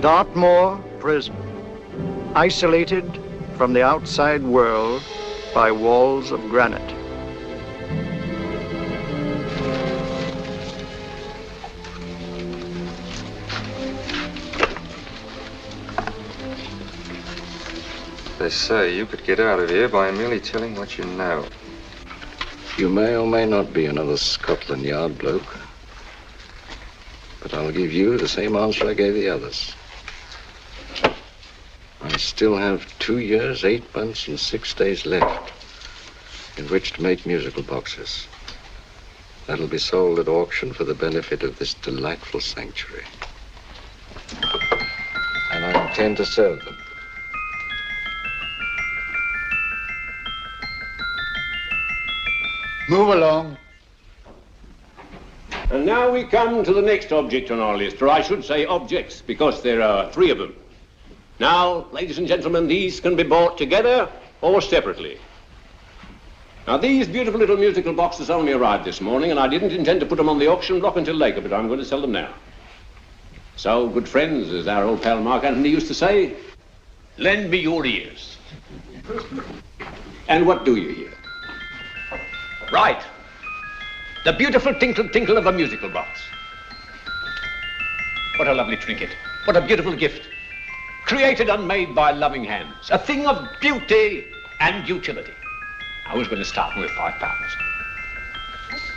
Dartmoor prison, isolated from the outside world by walls of granite. They say you could get out of here by merely telling what you know. You may or may not be another Scotland Yard bloke, but I'll give you the same answer I gave the others. I still have 2 years, 8 months, and 6 days left in which to make musical boxes. That'll be sold at auction for the benefit of this delightful sanctuary. And I intend to serve them. Move along. And now we come to the next object on our list, or I should say objects, because there are 3 of them. Now, ladies and gentlemen, these can be bought together or separately. Now, these beautiful little musical boxes only arrived this morning, and I didn't intend to put them on the auction block until later, but I'm going to sell them now. So, good friends, as our old pal Mark Antony used to say, lend me your ears. And what do you hear? Right. The beautiful tinkle tinkle of a musical box. What a lovely trinket. What a beautiful gift. Created and made by loving hands. A thing of beauty and utility. I was going to start with £5.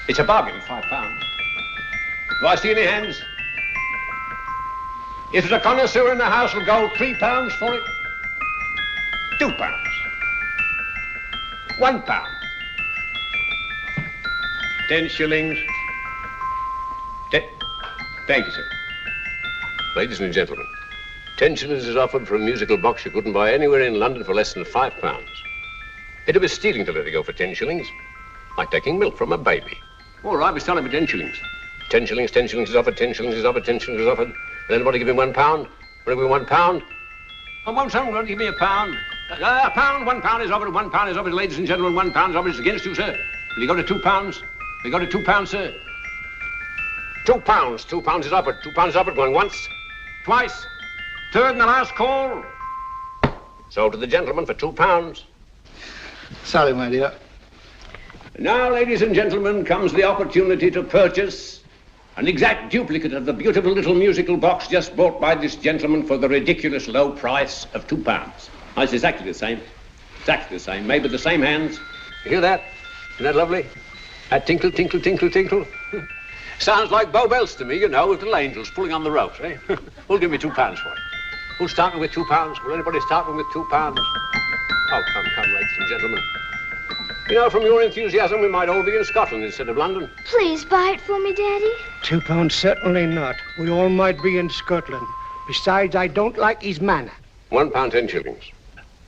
It's a bargain, £5. Do I see any hands? If there's a connoisseur in the house, will go £3 for it. £2. £1. 10 shillings. Thank you, sir. Ladies and gentlemen, 10 shillings is offered for a musical box you couldn't buy anywhere in London for less than £5. It'd be stealing to let it go for 10 shillings. Like taking milk from a baby. All right, we're selling for 10 shillings. 10 shillings, 10 shillings is offered, 10 shillings is offered, 10 shillings is offered. And anybody give me £1? Want to give me £1? I won't someone give me £1. £1 is offered, £1 is offered, ladies and gentlemen, £1 is offered. It's against you, sir. Will you go to £2? Will you go to £2, sir? £2. £2 is offered. £2 is offered. Going once, twice, third and the last call. Sold to the gentleman for £2. Sorry, my dear. Now, ladies and gentlemen, comes the opportunity to purchase an exact duplicate of the beautiful little musical box just bought by this gentleman for the ridiculous low price of £2. Now, it's exactly the same. Exactly the same. Made with the same hands. You hear that? Isn't that lovely? That tinkle, tinkle, tinkle, tinkle. Sounds like Bow Bells to me, you know, with little angels pulling on the ropes, eh? Who'll give me £2 for it? Who'll start me with £2? Will anybody start me with £2? Oh, come, ladies and gentlemen. You know, from your enthusiasm, we might all be in Scotland instead of London. Please buy it for me, Daddy. £2, certainly not. We all might be in Scotland. Besides, I don't like his manner. £1, 10 shillings.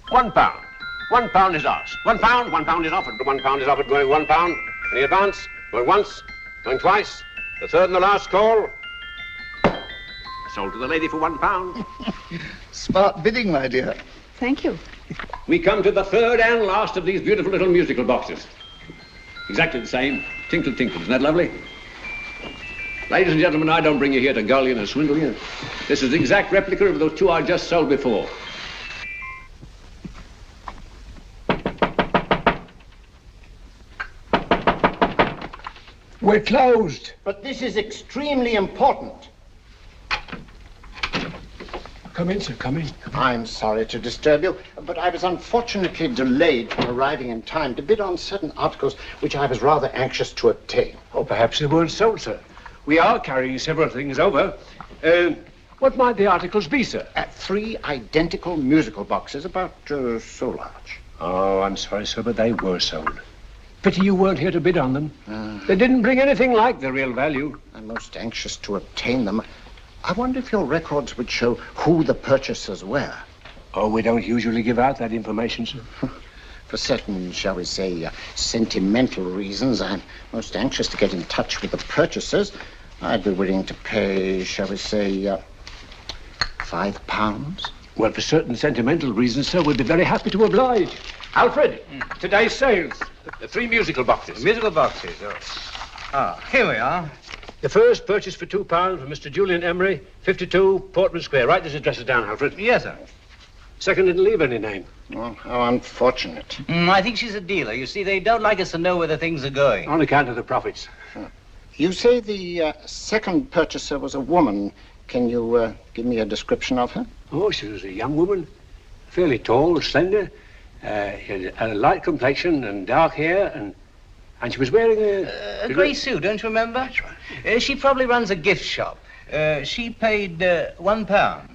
£1. £1 is ours. £1 is offered. £1 is offered, going £1. Any advance? Going once, going twice, the third and the last call. Sold to the lady for £1. Smart bidding, my dear. Thank you. We come to the third and last of these beautiful little musical boxes. Exactly the same. Tinkle, tinkle. Isn't that lovely? Ladies and gentlemen, I don't bring you here to gull you and swindle you. This is the exact replica of those 2 I just sold before. We're closed. But this is extremely important. Come in, sir, come in. I'm sorry to disturb you, but I was unfortunately delayed from arriving in time to bid on certain articles which I was rather anxious to obtain. Oh, perhaps they weren't sold, sir. We are carrying several things over. What might the articles be, sir? 3 identical musical boxes, about so large. Oh, I'm sorry, sir, but they were sold. Pity you weren't here to bid on them. They didn't bring anything like the real value. I'm most anxious to obtain them. I wonder if your records would show who the purchasers were. Oh, we don't usually give out that information, sir. For certain, shall we say, sentimental reasons, I'm most anxious to get in touch with the purchasers. I'd be willing to pay, shall we say, £5. Well, for certain sentimental reasons, sir, we'd be very happy to oblige. Alfred, today's sales. The 3 musical boxes. Musical boxes, oh. Ah, here we are. The first purchase for £2 from Mr. Julian Emery, 52 Portman Square. Write this address down, Alfred. Yes, sir. Second didn't leave any name. Well, how unfortunate. I think she's a dealer. You see, they don't like us to know where the things are going. On account of the profits. You say the second purchaser was a woman. Can you give me a description of her? Oh, she was a young woman, fairly tall, slender. She had a light complexion and dark hair, and she was wearing A grey suit, don't you remember? That's right. She probably runs a gift shop. She paid £1.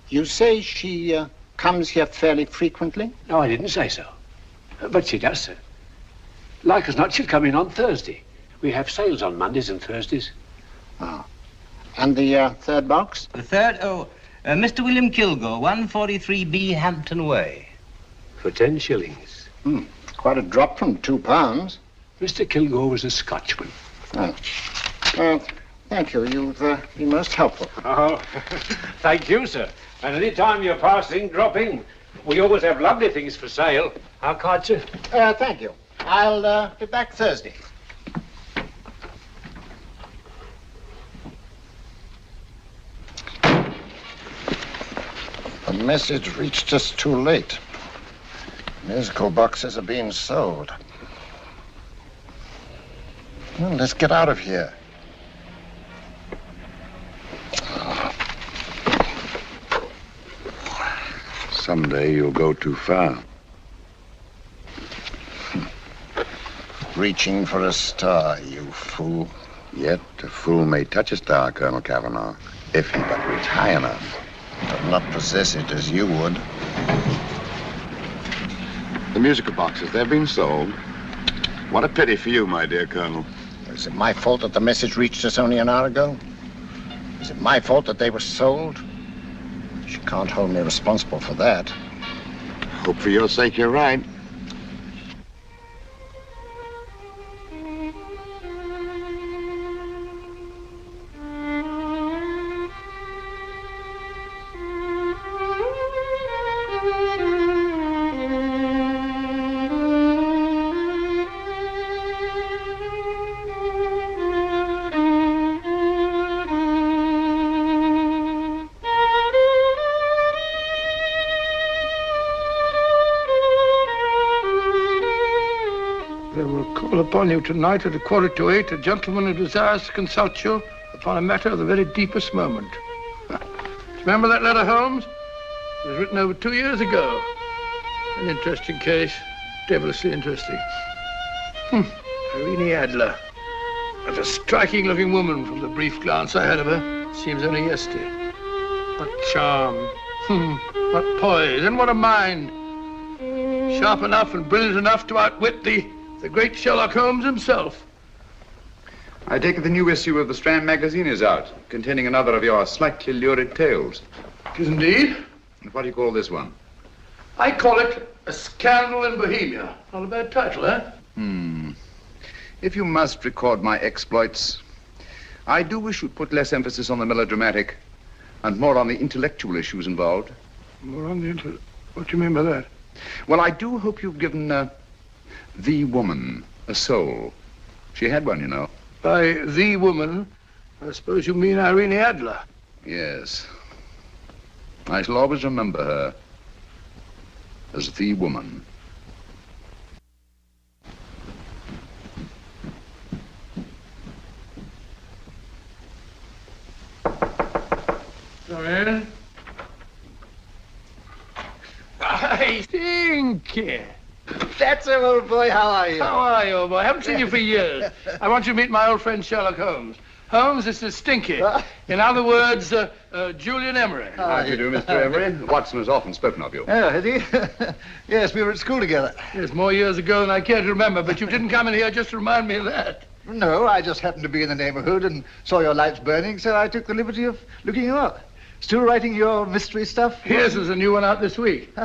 You say she comes here fairly frequently? No, I didn't say so. But she does, sir. Like as not, she'll come in on Thursday. We have sales on Mondays and Thursdays. Ah. And the third box? The third, Mr. William Kilgore, 143B Hampton Way. For 10 shillings. Quite a drop from £2. Mr. Kilgore was a Scotchman. Oh. Thank you. You've been most helpful. Oh, thank you, sir. And any time you're passing, drop in. We always have lovely things for sale. Our card, sir? Thank you. I'll be back Thursday. The message reached us too late. Musical boxes are being sold. Well, let's get out of here. Someday you'll go too far. Reaching for a star, you fool. Yet a fool may touch a star, Colonel Cavanaugh, if he but reach high enough. But not possess it as you would. The musical boxes, they've been sold. What a pity for you, my dear Colonel. Is it my fault that the message reached us only an hour ago? Is it my fault that they were sold? You can't hold me responsible for that. Hope for your sake you're right. Upon you tonight at 7:45, a gentleman who desires to consult you upon a matter of the very deepest moment. Remember that letter, Holmes? It was written over 2 years ago. An interesting case, devilishly interesting. Irene Adler. What a striking-looking woman from the brief glance I had of her. Seems only yesterday. What charm. What poise, and what a mind. Sharp enough and brilliant enough to outwit the great Sherlock Holmes himself. I take it the new issue of the Strand magazine is out, containing another of your slightly lurid tales. It is indeed. And what do you call this one? I call it A Scandal in Bohemia. Not a bad title, eh? If you must record my exploits, I do wish you'd put less emphasis on the melodramatic and more on the intellectual issues involved. More on the What do you mean by that? Well, I do hope you've given the woman a soul. She had one, you know. By the woman, I suppose you mean Irene Adler. Yes. I shall always remember her as the woman. Come in. I think. That's him, old boy. How are you? How are you, old boy? I haven't seen you for years. I want you to meet my old friend Sherlock Holmes. Holmes, this is Stinky. In other words, Julian Emery. How do you do, Mr. Emery? Watson has often spoken of you. Oh, has he? Yes, we were at school together. Yes, more years ago than I care to remember, but you didn't come in here just to remind me of that. No, I just happened to be in the neighborhood and saw your lights burning, so I took the liberty of looking you up. Still writing your mystery stuff? Here's there's a new one out this week.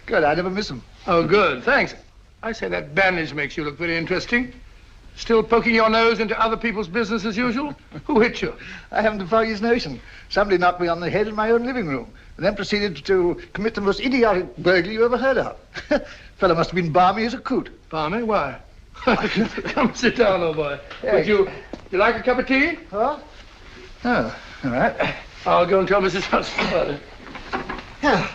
Good, I never miss them. Oh, good, thanks. I say that bandage makes you look very interesting. Still poking your nose into other people's business as usual? Who hit you? I haven't the foggiest notion. Somebody knocked me on the head in my own living room, and then proceeded to commit the most idiotic burglary you ever heard of. Fellow must have been balmy as a coot. Balmy? Why? Come sit down, old boy. Would you like a cup of tea? Huh? Oh, all right. I'll go and tell Mrs. Hudson about it. Yeah.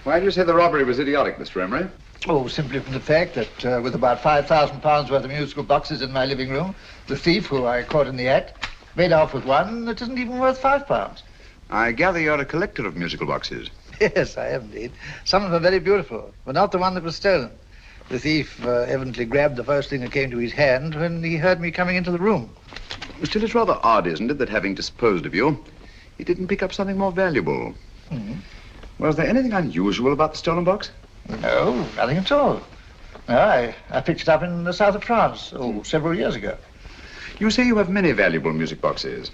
Why do you say the robbery was idiotic, Mr. Emery? Oh, simply from the fact that with about £5,000 worth of musical boxes in my living room, the thief, who I caught in the act, made off with one that isn't even worth £5. I gather you're a collector of musical boxes. Yes, I am indeed. Some of them are very beautiful, but not the one that was stolen. The thief evidently grabbed the first thing that came to his hand when he heard me coming into the room. Still, it's rather odd, isn't it, that having disposed of you, he didn't pick up something more valuable. Mm-hmm. Was there anything unusual about the stolen box? No, nothing at all. No, I picked it up in the south of France, several years ago. You say you have many valuable music boxes,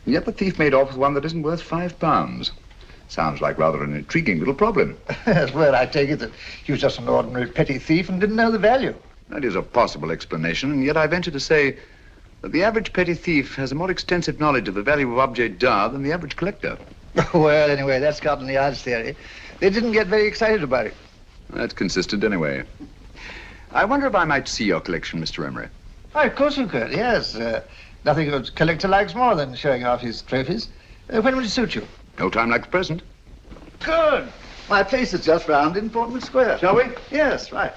and yet the thief made off with one that isn't worth £5. Sounds like rather an intriguing little problem. Well, I take it that he was just an ordinary petty thief and didn't know the value. That is a possible explanation, and yet I venture to say that the average petty thief has a more extensive knowledge of the value of objets d'art than the average collector. Well, anyway, that's Scotland Yard's theory. They didn't get very excited about it. That's consistent anyway. I wonder if I might see your collection, Mr. Emery. Oh, of course you could, yes. Nothing a collector likes more than showing off his trophies. When would it suit you? No time like the present. Good. My place is just round in Portman Square. Shall we? Yes, right.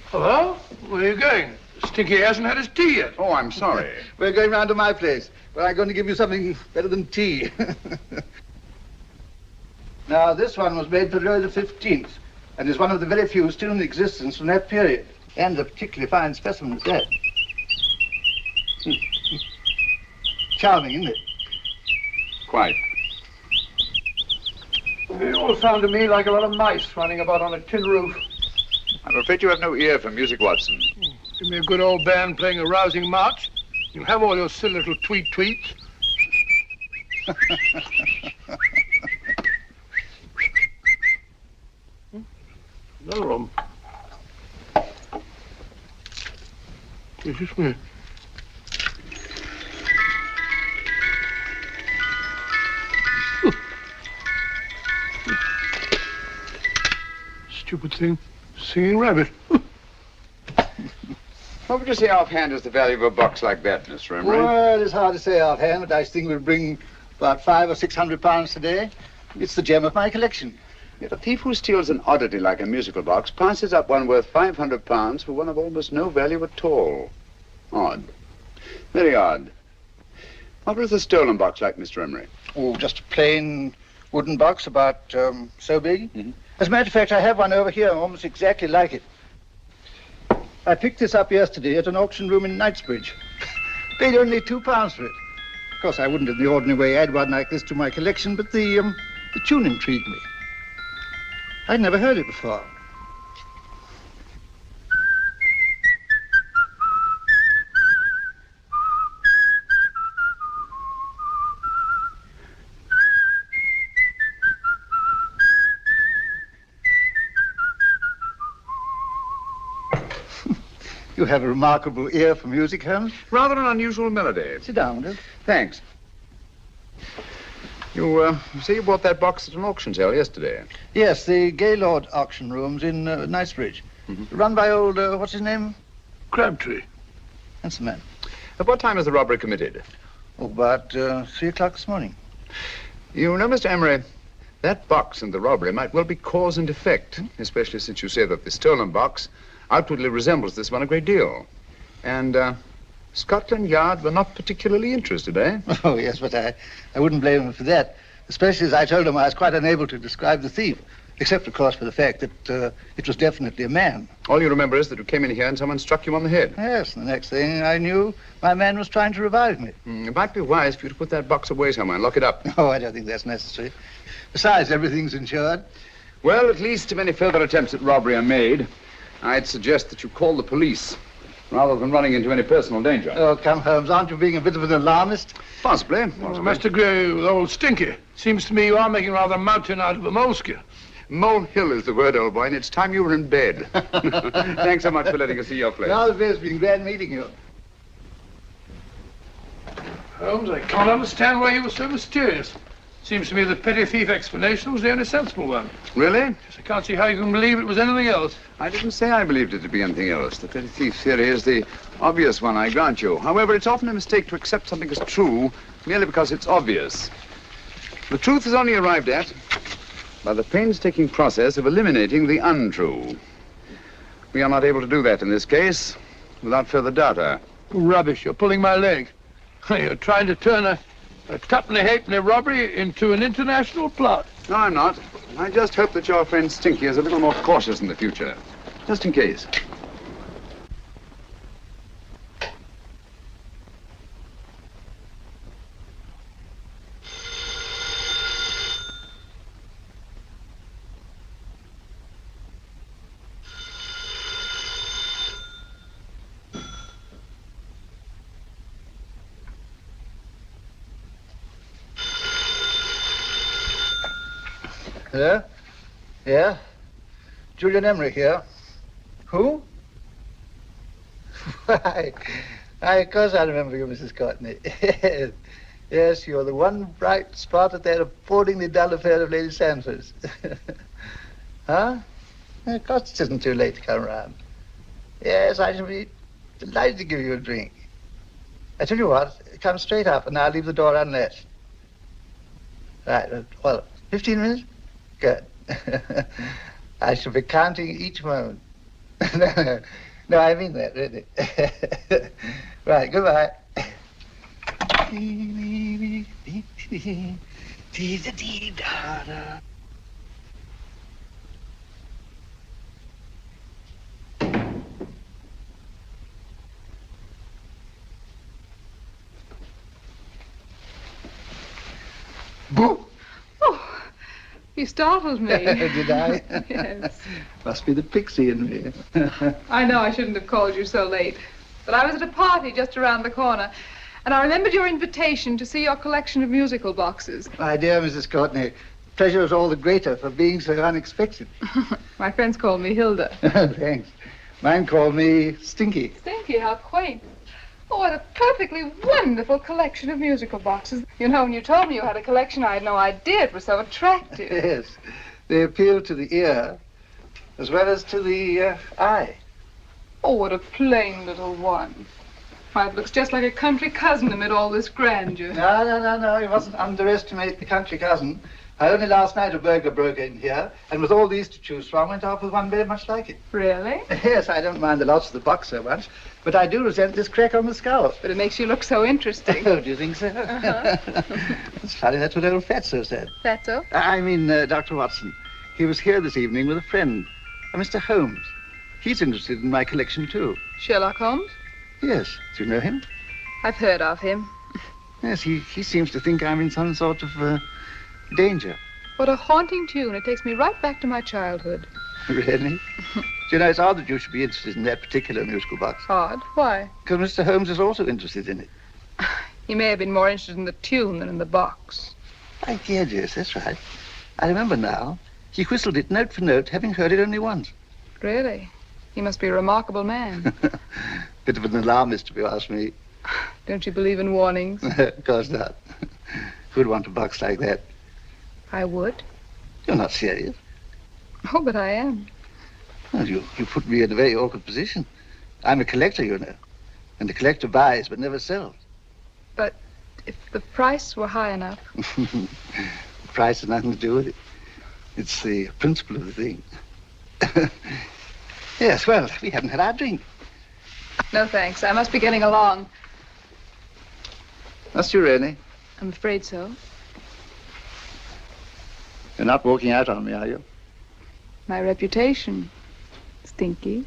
Hello? Where are you going? Stinky hasn't had his tea yet. Oh, I'm sorry. We're going round to my place, where I'm going to give you something better than tea. Now, this one was made for Louis XV, and is one of the very few still in existence from that period, and a particularly fine specimen at that. Charming, isn't it? Quite. They all sound to me like a lot of mice running about on a tin roof. I'm afraid you have no ear for music, Watson. Give me a good old band playing a rousing march. You'll have all your silly little tweets. Another one. Excuse me. Stupid thing. Singing rabbit. What would you say offhand is the value of a box like that, Mr. Emery? Well, it's hard to say offhand, but I think we'll bring about £500 or £600 today. It's the gem of my collection. Yet a thief who steals an oddity like a musical box passes up one worth £500 for one of almost no value at all. Odd. Very odd. What was the stolen box like, Mr. Emery? Oh, just a plain wooden box about so big. Mm-hmm. As a matter of fact, I have one over here almost exactly like it. I picked this up yesterday at an auction room in Knightsbridge. Paid only £2 for it. Of course, I wouldn't in the ordinary way add one like this to my collection, but the tune intrigued me. I'd never heard it before. You have a remarkable ear for music, Holmes. Rather an unusual melody. Sit down, Will. Thanks. You say you bought that box at an auction sale yesterday? Yes, the Gaylord auction rooms in Knightsbridge. Mm-hmm. Run by old, what's his name? Crabtree. That's the man. At what time was the robbery committed? Oh, about 3 o'clock this morning. You know, Mr. Emery, that box and the robbery might well be cause and effect, especially since you say that the stolen box outwardly resembles this one a great deal. And Scotland Yard were not particularly interested, eh? Oh, yes, but I wouldn't blame them for that, especially as I told them I was quite unable to describe the thief, except, of course, for the fact that it was definitely a man. All you remember is that you came in here and someone struck you on the head. Yes, and the next thing I knew, my man was trying to revive me. It might be wise for you to put that box away somewhere and lock it up. Oh, I don't think that's necessary. Besides, everything's insured. Well, at least if any further attempts at robbery are made, I'd suggest that you call the police, rather than running into any personal danger. Oh, come, Holmes, aren't you being a bit of an alarmist? Possibly. Well, I must agree with old Stinky. Seems to me you are making rather a mountain out of a molehill. Molehill is the word, old boy, and it's time you were in bed. Thanks so much for letting us see your place. Now, it's been glad meeting you. Holmes, I can't understand why he was so mysterious. Seems to me the petty thief explanation was the only sensible one. Really? I can't see how you can believe it was anything else. I didn't say I believed it to be anything else. The petty thief theory is the obvious one, I grant you. However, it's often a mistake to accept something as true merely because it's obvious. The truth is only arrived at by the painstaking process of eliminating the untrue. We are not able to do that in this case without further data. Rubbish, you're pulling my leg. You're trying to turn a tuppenny halfpenny robbery into an international plot. No, I'm not. I just hope that your friend Stinky is a little more cautious in the future. Just in case. Hello? Yeah? Julian Emery here. Who? Why, of course I remember you, Mrs. Courtney. Yes, you're the one bright spot at that appallingly dull affair of Lady Sanford's. Huh? Of course it isn't too late to come round. Yes, I shall be delighted to give you a drink. I tell you what, come straight up and I'll leave the door unlatched. Right, well, 15 minutes? Good. I shall be counting each moment. No, I mean that, really. Right, goodbye. Boo! Oh, you startled me. Did I? Yes. Must be the pixie in me. I know I shouldn't have called you so late, but I was at a party just around the corner, and I remembered your invitation to see your collection of musical boxes. My dear Mrs. Courtney, pleasure is all the greater for being so unexpected. My friends call me Hilda. Thanks. Mine called me Stinky. Stinky, how quaint. Oh, what a perfectly wonderful collection of musical boxes. You know, when you told me you had a collection, I had no idea it was so attractive. Yes. They appeal to the ear as well as to the eye. Oh, what a plain little one. Why, it looks just like a country cousin amid all this grandeur. No. You mustn't underestimate the country cousin. Only last night a burglar broke in here, and with all these to choose from, went off with one very much like it. Really? Yes, I don't mind the loss of the box so much, but I do resent this crack on the skull. But it makes you look so interesting. Oh, do you think so? Uh-huh. It's funny, that's what old Fatso said. Fatso? I mean, Dr. Watson. He was here this evening with a friend, a Mr. Holmes. He's interested in my collection, too. Sherlock Holmes? Yes. Do you know him? I've heard of him. Yes, he seems to think I'm in some sort of danger. What a haunting tune. It takes me right back to my childhood. Really? Do you know, it's odd that you should be interested in that particular musical box. Odd? Why? Because Mr. Holmes is also interested in it. He may have been more interested in the tune than in the box. My dear, yes, that's right. I remember now. He whistled it note for note, having heard it only once. Really? He must be a remarkable man. Bit of an alarmist, if you ask me. Don't you believe in warnings? Of course not. Who'd want a box like that? I would. You're not serious. Oh, but I am. Well, you put me in a very awkward position. I'm a collector, you know. And the collector buys but never sells. But if the price were high enough... The price has nothing to do with it. It's the principle of the thing. Yes, well, we haven't had our drink. No, thanks. I must be getting along. Must you really? I'm afraid so. You're not walking out on me, are you? My reputation. Stinky.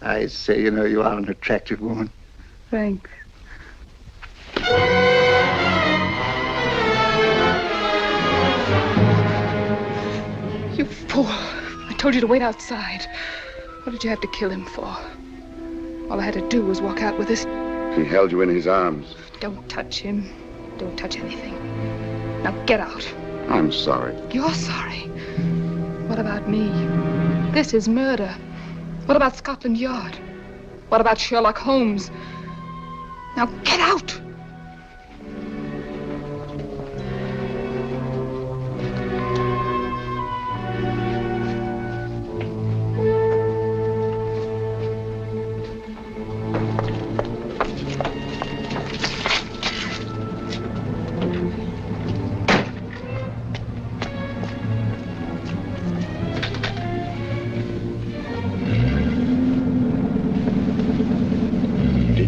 I say, you know, you are an attractive woman. Thanks. You fool. I told you to wait outside. What did you have to kill him for? All I had to do was walk out with this. He held you in his arms. Don't touch him. Don't touch anything. Now get out. I'm sorry. You're sorry. What about me? This is murder. What about Scotland Yard? What about Sherlock Holmes? Now get out!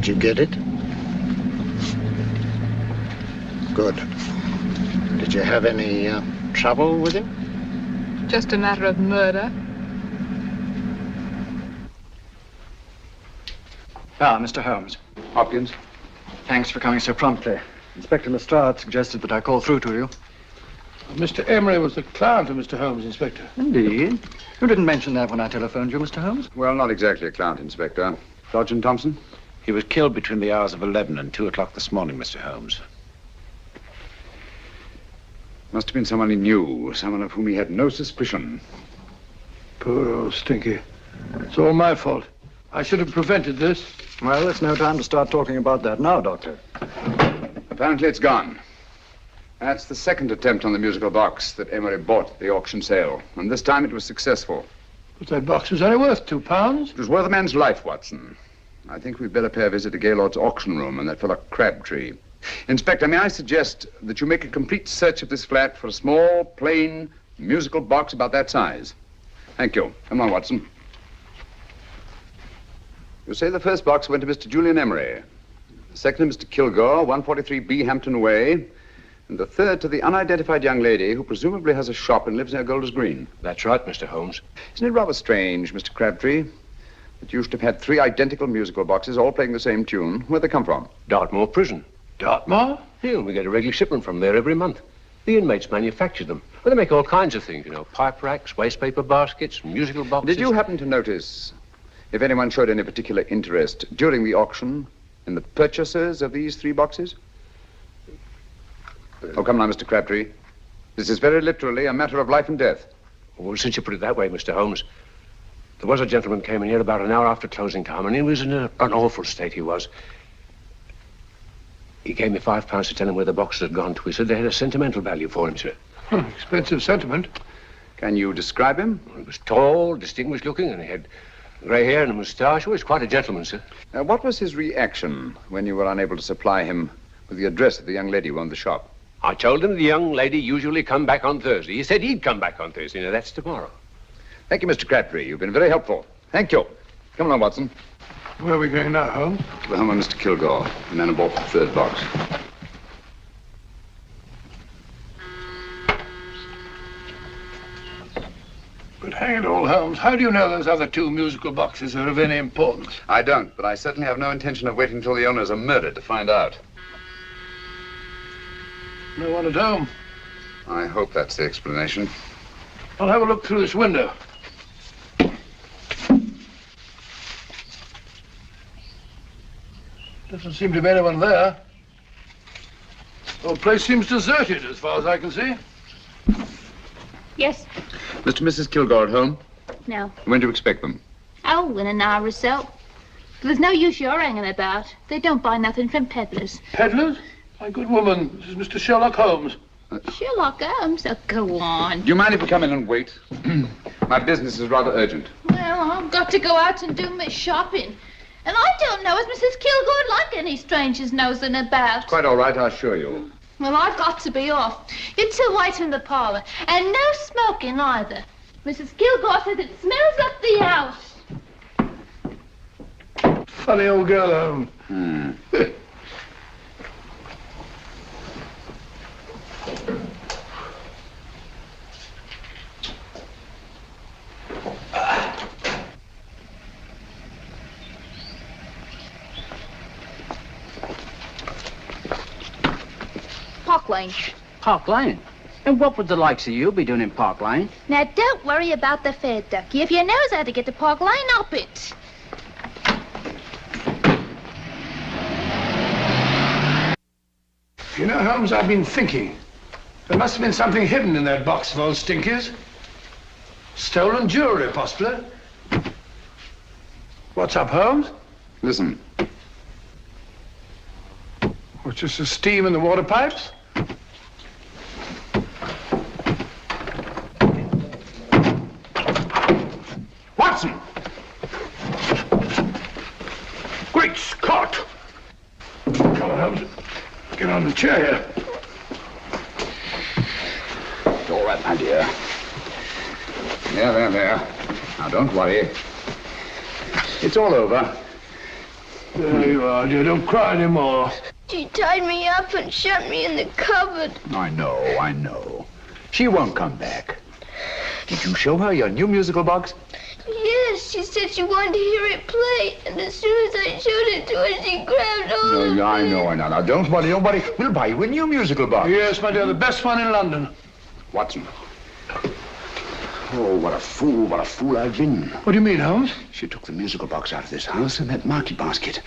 you get it? Good. Did you have any trouble with him? Just a matter of murder. Ah, Mr. Holmes. Hopkins. Thanks for coming so promptly. Inspector Lestrade suggested that I call through to you. Mr. Emery was the client of Mr. Holmes, Inspector. Indeed. You didn't mention that when I telephoned you, Mr. Holmes. Well, not exactly a client, Inspector. Sergeant Thompson? He was killed between the hours of 11 and 2 o'clock this morning, Mr. Holmes. Must have been someone he knew, someone of whom he had no suspicion. Poor old Stinky. It's all my fault. I should have prevented this. Well, it's no time to start talking about that now, Doctor. Apparently it's gone. That's the second attempt on the musical box that Emery bought at the auction sale. And this time it was successful. But that box was only worth £2. It was worth a man's life, Watson. I think we'd better pay a visit to Gaylord's auction room and that fellow Crabtree. Inspector, may I suggest that you make a complete search of this flat for a small, plain, musical box about that size? Thank you. Come on, Watson. You say the first box went to Mr. Julian Emery. The second to Mr. Kilgore, 143B Hampton Way. And the third to the unidentified young lady who presumably has a shop and lives near Golders Green. That's right, Mr. Holmes. Isn't it rather strange, Mr. Crabtree, that you should have had 3 identical musical boxes all playing the same tune? Where'd they come from? Dartmoor Prison. Dartmoor? Yeah, we get a regular shipment from there every month. The inmates manufacture them. Well, they make all kinds of things, you know, pipe racks, waste paper baskets, musical boxes. Did you happen to notice if anyone showed any particular interest during the auction in the purchasers of these 3 boxes? Oh, come now, Mr. Crabtree. This is very literally a matter of life and death. Well, since you put it that way, Mr. Holmes, there was a gentleman came in here about an hour after closing time, and he was in an awful state, he was. He gave me £5 to tell him where the boxes had gone to. He said they had a sentimental value for him, sir. Expensive sentiment. Can you describe him? He was tall, distinguished looking, and he had grey hair and a moustache. He was quite a gentleman, sir. What was his reaction when you were unable to supply him with the address of the young lady who owned the shop? I told him the young lady usually come back on Thursday. He said he'd come back on Thursday. Now, that's tomorrow. Thank you, Mr. Crabtree. You've been very helpful. Thank you. Come along, Watson. Where are we going now, Holmes? To the home of Mr. Kilgore, the man who bought the 3rd box. But hang it all, Holmes, how do you know those other 2 musical boxes are of any importance? I don't, but I certainly have no intention of waiting until the owners are murdered to find out. No one at home. I hope that's the explanation. I'll have a look through this window. Doesn't seem to be anyone there. The whole place seems deserted as far as I can see. Yes. Mr. and Mrs. Kilgore at home? No. When do you expect them? Oh, in an hour or so. There's no use your hanging about. They don't buy nothing from peddlers. Peddlers? My good woman, this is Mr. Sherlock Holmes. Sherlock Holmes? Oh, go on. Do you mind if we come in and wait? My business is rather urgent. Well, I've got to go out and do my shopping. And I don't know as Mrs. Kilgore like any strangers nosing about. Quite all right, I assure you. Well, I've got to be off. You two wait in the parlour. And no smoking either. Mrs. Kilgore says it smells up the house. Funny old girl, Holmes. Park Lane. Park Lane? And what would the likes of you be doing in Park Lane? Now, don't worry about the fare, Ducky. If you knows how to get to Park Lane, up it. You know, Holmes, I've been thinking. There must have been something hidden in that box of old Stinky's. Stolen jewelry, possibly. What's up, Holmes? Listen. What's just the steam in the water pipes? Watson! Great Scott! Come on, Holmes. Get on the chair here. It's all right, my dear. There. Now, don't worry. It's all over. There you are, dear. Don't cry anymore. She tied me up and shut me in the cupboard. I know. She won't come back. Did you show her your new musical box? Yes, she said she wanted to hear it play, and as soon as I showed it to her, she grabbed hold of me. I know. Now, don't worry. We'll buy you a new musical box. Yes, my dear, the best one in London. Watson. Oh, what a fool I've been. What do you mean, Holmes? She took the musical box out of this house in that market basket,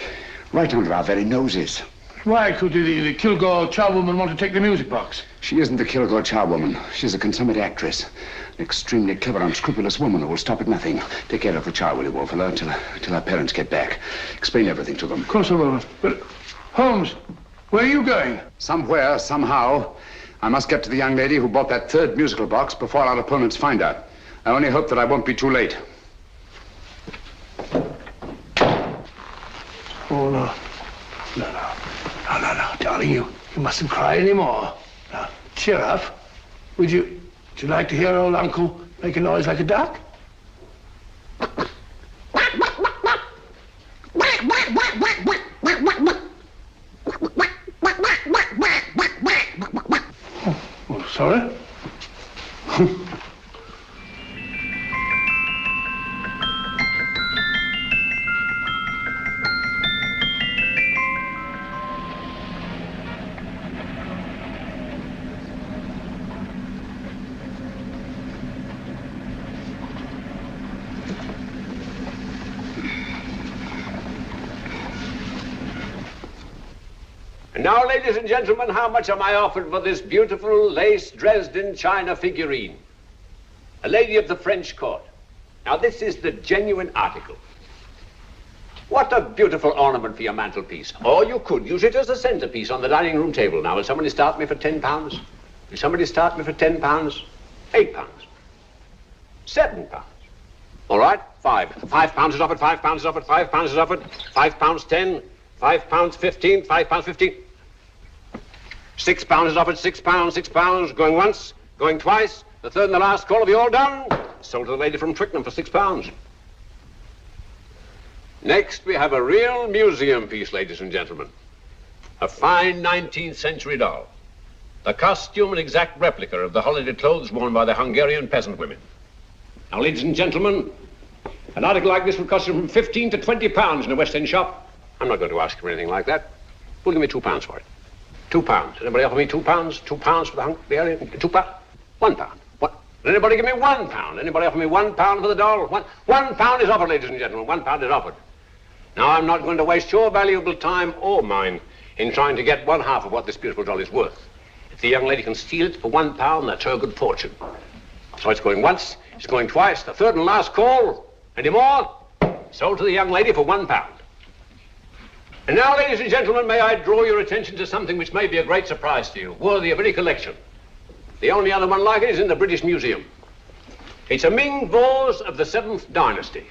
right under our very noses. Why could the Kilgore charwoman want to take the music box? She isn't the Kilgore charwoman. She's a consummate actress. An extremely clever, unscrupulous woman who will stop at nothing. Take care of the child, will you, Wolfella, till our parents get back. Explain everything to them. Of course I will. But, Holmes, where are you going? Somewhere, somehow, I must get to the young lady who bought that third musical box before our opponents find her. I only hope that I won't be too late. Oh, no. No, darling, you mustn't cry anymore. Now, cheer up. Would you like to hear old Uncle make a noise like a duck? Oh, sorry? And now, ladies and gentlemen, how much am I offered for this beautiful lace Dresden china figurine? A lady of the French court. Now, this is the genuine article. What a beautiful ornament for your mantelpiece. Or you could use it as a centerpiece on the dining room table. Now, will somebody start me for £10? Will somebody start me for £10? £8? £7? All right, £5 is offered, £5 is offered, £5 is offered, £5.10, £5.15, £5.15. £6 is offered, £6, going once, going twice, the third and the last call. Have you all done? Sold to the lady from Twickenham for £6. Next, we have a real museum piece, ladies and gentlemen. A fine 19th century doll. The costume an exact replica of the holiday clothes worn by the Hungarian peasant women. Now, ladies and gentlemen, an article like this would cost you from £15 to £20 in a West End shop. I'm not going to ask for anything like that. Who'll give me £2 for it? £2. Anybody offer me £2? £2 for the Hungarian? £2? £1. What? Anybody give me £1? Anybody offer me £1 for the doll? £1 is offered, ladies and gentlemen. £1 is offered. Now, I'm not going to waste your valuable time or mine in trying to get one half of what this beautiful doll is worth. If the young lady can steal it for £1, that's her good fortune. So it's going once, it's going twice, the third and last call. Any more? Sold to the young lady for £1. And now, ladies and gentlemen, may I draw your attention to something which may be a great surprise to you, worthy of any collection. The only other one like it is in the British Museum. It's a Ming vase of the 7th dynasty.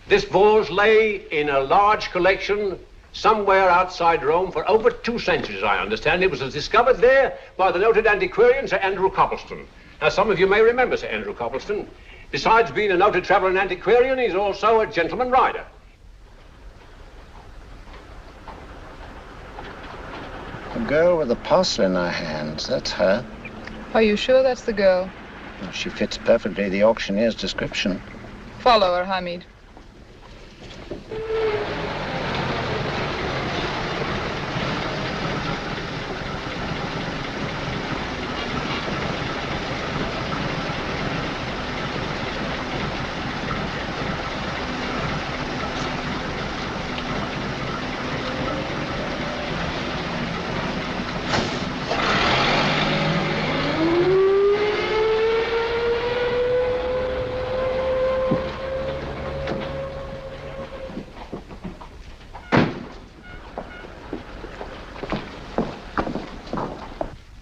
This vase lay in a large collection somewhere outside Rome for over 2 centuries, I understand. It was discovered there by the noted antiquarian, Sir Andrew Coppleston. Now, some of you may remember Sir Andrew Coppleston. Besides being a noted traveller and antiquarian, he's also a gentleman rider. The girl with the parcel in her hands, that's her. Are you sure that's the girl? Well, she fits perfectly the auctioneer's description. Follow her, Hamid.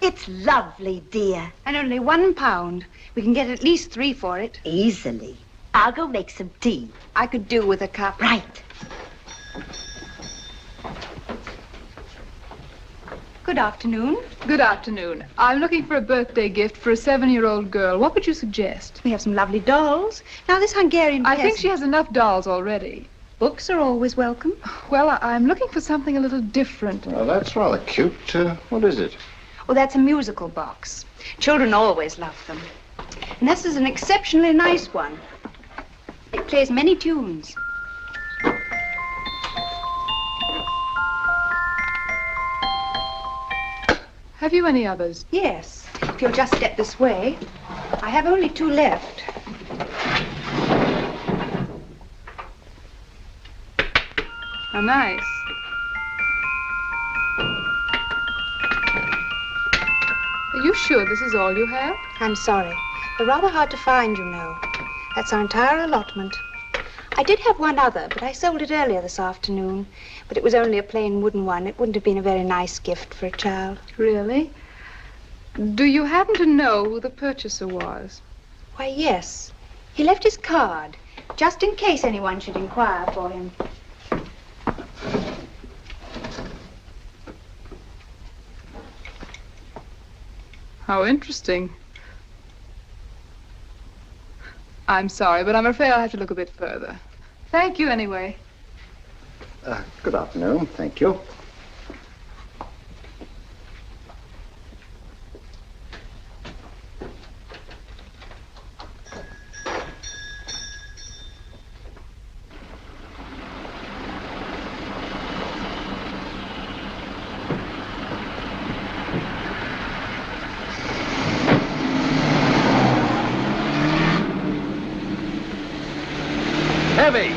It's lovely, dear. And only £1. We can get at least 3 for it. Easily. I'll go make some tea. I could do with a cup. Right. Good afternoon. Good afternoon. I'm looking for a birthday gift for a 7-year-old girl. What would you suggest? We have some lovely dolls. Now, this Hungarian I think peasant- she has enough dolls already. Books are always welcome. Well, I'm looking for something a little different. Well, that's rather cute. What is it? Oh, that's a musical box. Children always love them. And this is an exceptionally nice one. It plays many tunes. Have you any others? Yes. If you'll just step this way. I have only 2 left. How nice. Are you sure this is all you have? I'm sorry. They're rather hard to find, you know. That's our entire allotment. I did have one other, but I sold it earlier this afternoon. But it was only a plain wooden one. It wouldn't have been a very nice gift for a child. Really? Do you happen to know who the purchaser was? Why, yes. He left his card, just in case anyone should inquire for him. How interesting. I'm sorry, but I'm afraid I'll have to look a bit further. Thank you anyway. Good afternoon. Thank you. Heavy!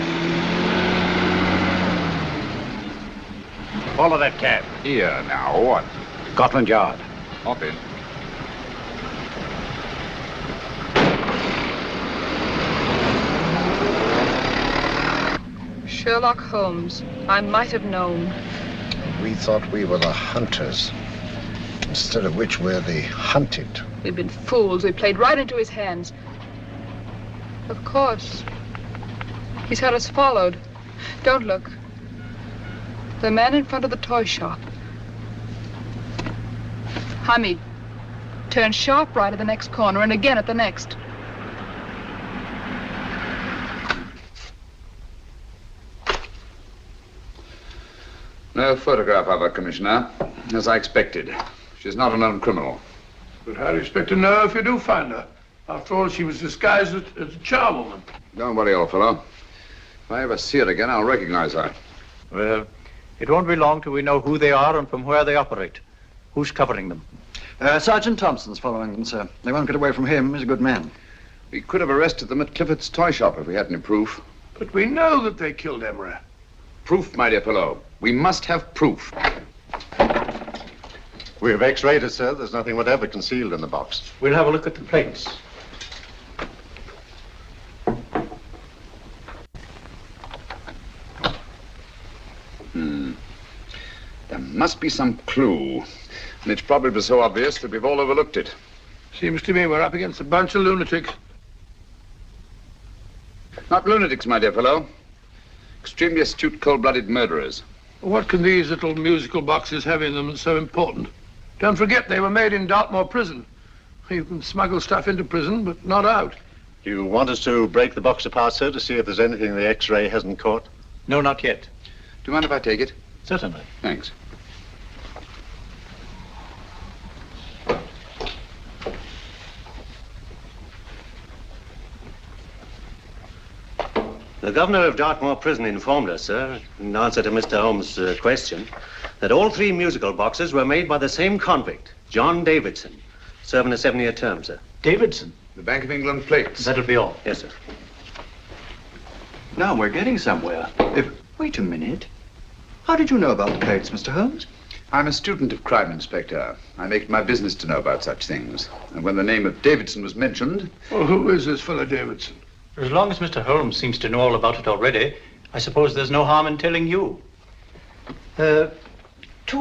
Follow that cab. Here now, what? Scotland Yard. Hop in. Sherlock Holmes. I might have known. We thought we were the hunters, instead of which we're the hunted. We've been fools. We played right into his hands. Of course. He's had us followed. Don't look. The man in front of the toy shop. Hamid, turn sharp right at the next corner and again at the next. No photograph of her, Commissioner, as I expected. She's not a known criminal. But how do you expect to know if you do find her? After all, she was disguised as a charwoman. Don't worry, old fellow. If I ever see her again, I'll recognize her. Well, it won't be long till we know who they are and from where they operate. Who's covering them? Sergeant Thompson's following them, sir. They won't get away from him. He's a good man. We could have arrested them at Clifford's toy shop if we had any proof. But we know that they killed Emery. Proof, my dear fellow. We must have proof. We have X-rayed it, sir. There's nothing whatever concealed in the box. We'll have a look at the plates. There must be some clue. And it's probably so obvious that we've all overlooked it. Seems to me we're up against a bunch of lunatics. Not lunatics, my dear fellow. Extremely astute, cold-blooded murderers. What can these little musical boxes have in them that's so important? Don't forget they were made in Dartmoor prison. You can smuggle stuff into prison, but not out. Do you want us to break the box apart, sir, to see if there's anything the X-ray hasn't caught? No, not yet. Do you mind if I take it? Certainly. Thanks. The governor of Dartmoor Prison informed us, sir, in answer to Mr. Holmes' question, that all 3 musical boxes were made by the same convict, John Davidson, serving a 7-year term, sir. Davidson? The Bank of England plates. That'll be all. Yes, sir. Now we're getting somewhere. Wait a minute. How did you know about the plates, Mr. Holmes? I'm a student of crime, Inspector. I make it my business to know about such things. And when the name of Davidson was mentioned... Well, who is this fellow Davidson? As long as Mr. Holmes seems to know all about it already, I suppose there's no harm in telling you. 2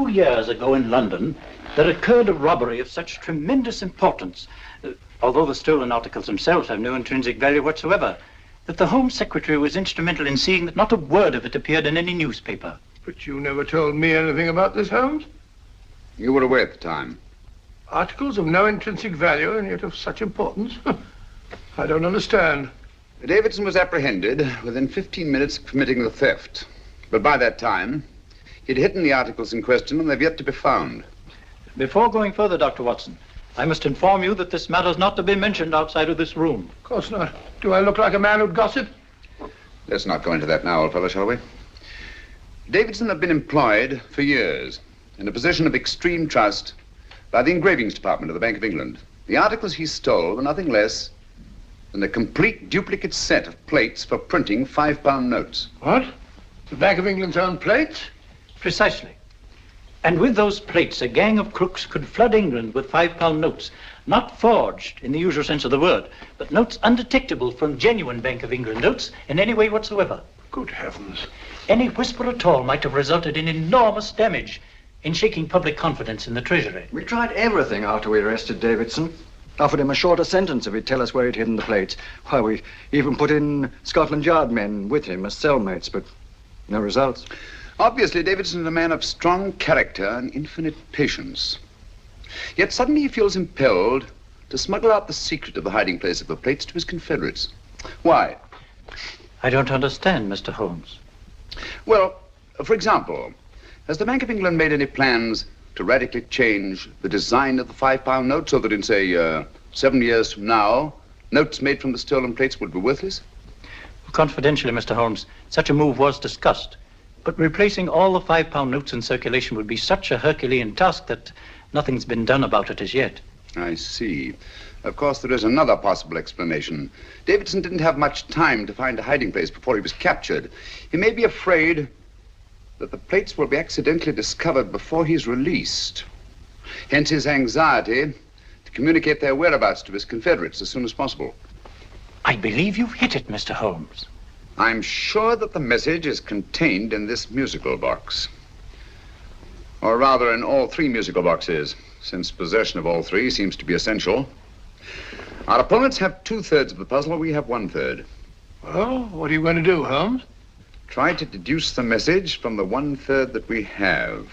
years ago in London, there occurred a robbery of such tremendous importance, although the stolen articles themselves have no intrinsic value whatsoever, that the Home Secretary was instrumental in seeing that not a word of it appeared in any newspaper. But you never told me anything about this, Holmes. You were away at the time. Articles of no intrinsic value and yet of such importance? I don't understand. Davidson was apprehended within 15 minutes of committing the theft. But by that time, he'd hidden the articles in question and they've yet to be found. Before going further, Dr. Watson, I must inform you that this matter's not to be mentioned outside of this room. Of course not. Do I look like a man who'd gossip? Let's not go into that now, old fellow, shall we? Davidson had been employed for years in a position of extreme trust by the engravings department of the Bank of England. The articles he stole were nothing less than a complete duplicate set of plates for printing £5 notes. What? The Bank of England's own plates? Precisely. And with those plates, a gang of crooks could flood England with £5 notes, not forged in the usual sense of the word, but notes undetectable from genuine Bank of England notes in any way whatsoever. Good heavens. Any whisper at all might have resulted in enormous damage in shaking public confidence in the Treasury. We tried everything after we arrested Davidson. Offered him a shorter sentence if he'd tell us where he'd hidden the plates. Why, we even put in Scotland Yard men with him as cellmates, but no results. Obviously, Davidson is a man of strong character and infinite patience. Yet suddenly he feels impelled to smuggle out the secret of the hiding place of the plates to his confederates. Why? I don't understand, Mr. Holmes. Well, for example, has the Bank of England made any plans to radically change the design of the £5 note so that in, say, 7 years from now, notes made from the stolen plates would be worthless? Confidentially, Mr. Holmes, such a move was discussed. But replacing all the £5 notes in circulation would be such a Herculean task that nothing's been done about it as yet. I see. Of course, there is another possible explanation. Davidson didn't have much time to find a hiding place before he was captured. He may be afraid that the plates will be accidentally discovered before he's released. Hence his anxiety to communicate their whereabouts to his confederates as soon as possible. I believe you've hit it, Mr. Holmes. I'm sure that the message is contained in this musical box. Or rather, in all 3 musical boxes, since possession of all 3 seems to be essential. Our opponents have 2/3 of the puzzle, we have 1/3. Well, what are you going to do, Holmes? Try to deduce the message from the 1/3 that we have.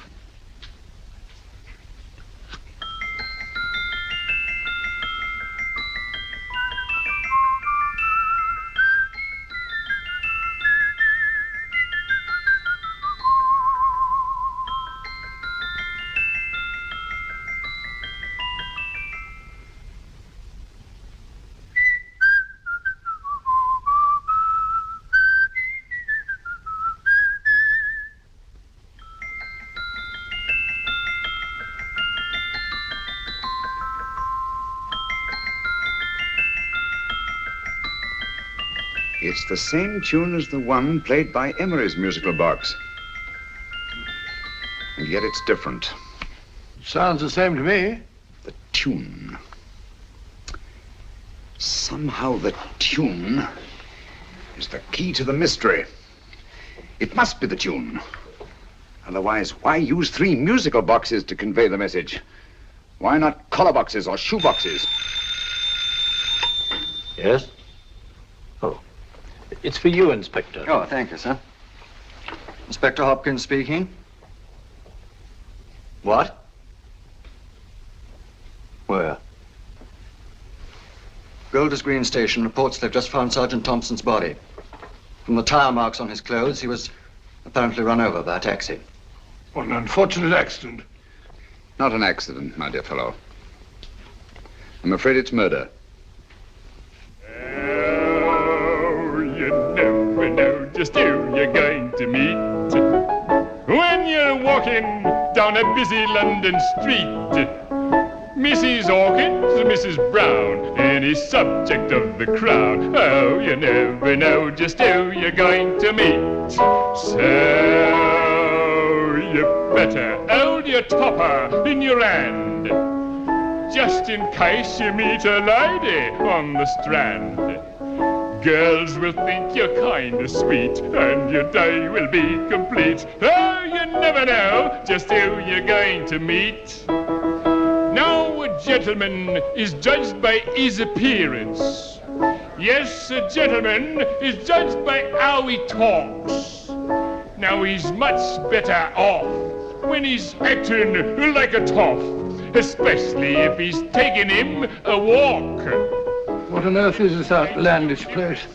It's the same tune as the one played by Emery's musical box. And yet it's different. Sounds the same to me. The tune. Somehow the tune is the key to the mystery. It must be the tune. Otherwise, why use 3 musical boxes to convey the message? Why not collar boxes or shoe boxes? Yes? Oh. It's for you, Inspector. Oh, thank you, sir. Inspector Hopkins speaking. What? Where? Golders Green Station reports they've just found Sergeant Thompson's body. From the tire marks on his clothes, he was apparently run over by a taxi. What an unfortunate accident. Not an accident, my dear fellow. I'm afraid it's murder. Never know just who you're going to meet when you're walking down a busy London street. Mrs. Hawkins, Mrs. Brown, any subject of the crowd. Oh, you never know just who you're going to meet. So you better hold your topper in your hand, just in case you meet a lady on the Strand. Girls will think you're kind of sweet, and your day will be complete. Oh, you never know just who you're going to meet. Now, a gentleman is judged by his appearance. Yes, a gentleman is judged by how he talks. Now, he's much better off when he's acting like a toff, especially if he's taking him a walk. What on earth is this outlandish place?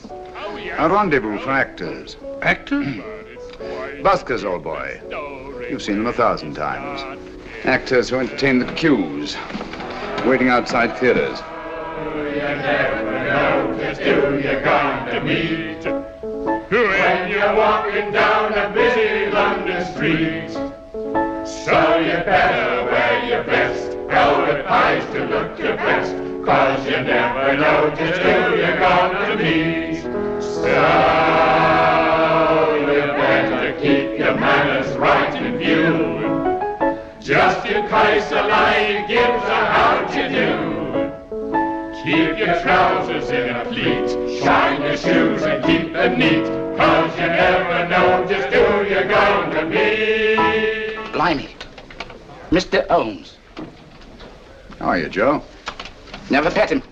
A rendezvous for actors. Actors? Buskers, old boy. You've seen them 1,000 times. Actors who entertain the queues, waiting outside theaters. You never know just who you're going to meet when you're walking down a busy London street. So you better wear your best, velvet ties to look your best, 'cause you never know just who you're going to meet. So you better keep your manners right in view, just in case a lie gives a how'd you do. Keep your trousers in a pleat, shine your shoes and keep them neat, 'cause you never know just who you're going to meet. Blimey. Mr. Holmes. How are you, Joe? Never met him.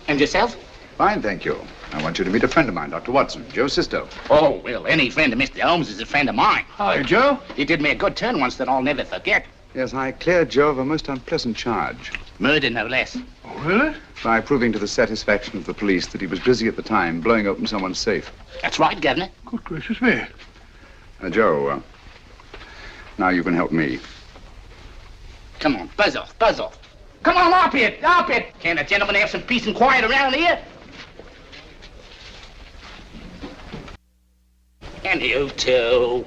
And yourself? Fine, thank you. I want you to meet a friend of mine, Dr. Watson, Joe's sister. Oh, well, any friend of Mr. Holmes is a friend of mine. Hi, Joe. He did me a good turn once that I'll never forget. Yes, I cleared Joe of a most unpleasant charge. Murder, no less. Oh, really? By proving to the satisfaction of the police that he was busy at the time blowing open someone's safe. That's right, Governor. Good gracious me. Joe, now you can help me. Come on, buzz off, buzz off. Come on, up it, up it. Can't a gentleman have some peace and quiet around here? And you too.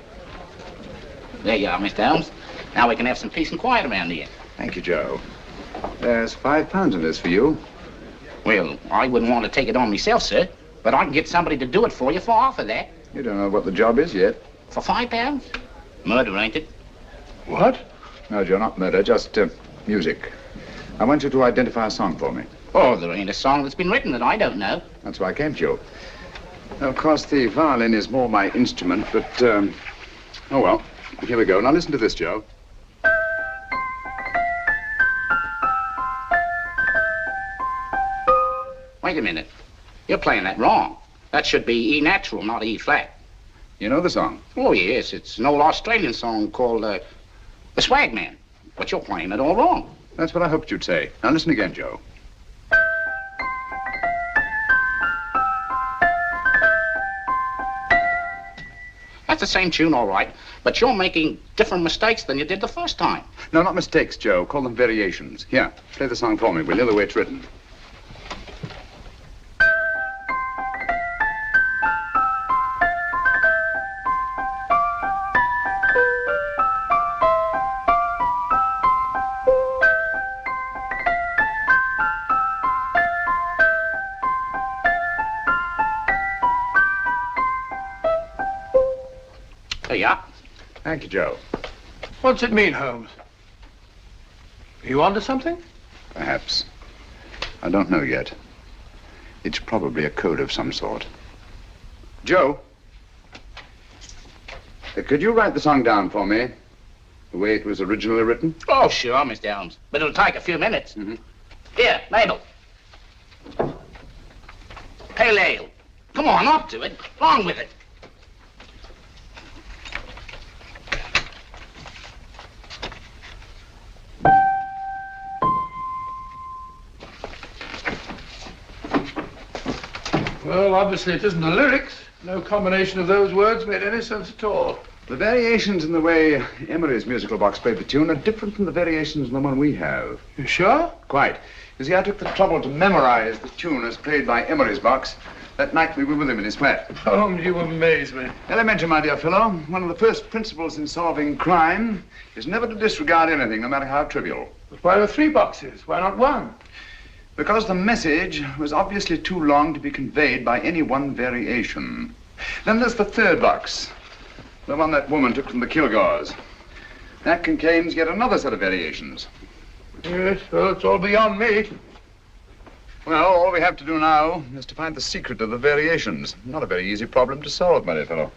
There you are, Mr. Holmes. Now we can have some peace and quiet around here. Thank you, Joe. There's £5 in this for you. Well, I wouldn't want to take it on myself, sir, but I can get somebody to do it for you for half of that. You don't know what the job is yet. For £5? Murder, ain't it? What? No, Joe, not murder, just music. I want you to identify a song for me. Oh, there ain't a song that's been written that I don't know. That's why I came to you. Of course, the violin is more my instrument, but, oh, well, here we go. Now listen to this, Joe. Wait a minute. You're playing that wrong. That should be E natural, not E flat. You know the song? Oh, yes. It's an old Australian song called, The Swag Man. But you're playing it all wrong. That's what I hoped you'd say. Now listen again, Joe. That's the same tune, all right, but you're making different mistakes than you did the first time. No, not mistakes, Joe. Call them variations. Here, play the song for me, will you, the way it's written. There you are. Thank you, Joe. What's it mean, Holmes? Are you onto something? Perhaps. I don't know yet. It's probably a code of some sort. Joe, could you write the song down for me? The way it was originally written? Oh, sure, Mr. Holmes. But it'll take a few minutes. Mm-hmm. Here, Mabel. Pale ale. Come on, up to it. Along with it. Well, obviously it isn't the lyrics. No combination of those words made any sense at all. The variations in the way Emery's musical box played the tune are different from the variations in the one we have. You sure? Quite. You see, I took the trouble to memorize the tune as played by Emery's box that night we were with him in his flat. Holmes, you amaze me. Elementary, my dear fellow. One of the first principles in solving crime is never to disregard anything, no matter how trivial. But why were 3 boxes? Why not 1? Because the message was obviously too long to be conveyed by any one variation. Then there's the 3rd box, the one that woman took from the Kilgores. That contains yet another set of variations. Yes, well, it's all beyond me. Well, all we have to do now is to find the secret of the variations. Not a very easy problem to solve, my dear fellow.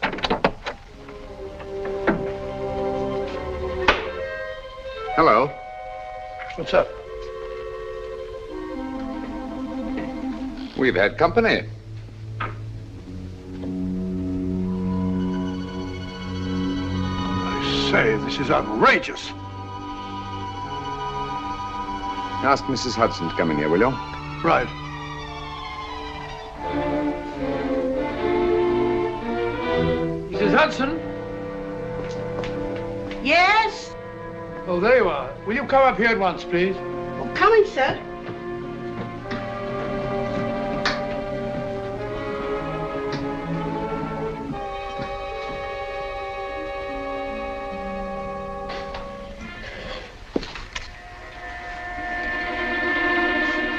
Hello. What's up? We've had company. I say, this is outrageous. Ask Mrs. Hudson to come in here, will you? Right. Hudson? Yes? Oh, there you are. Will you come up here at once, please? Oh, coming, sir.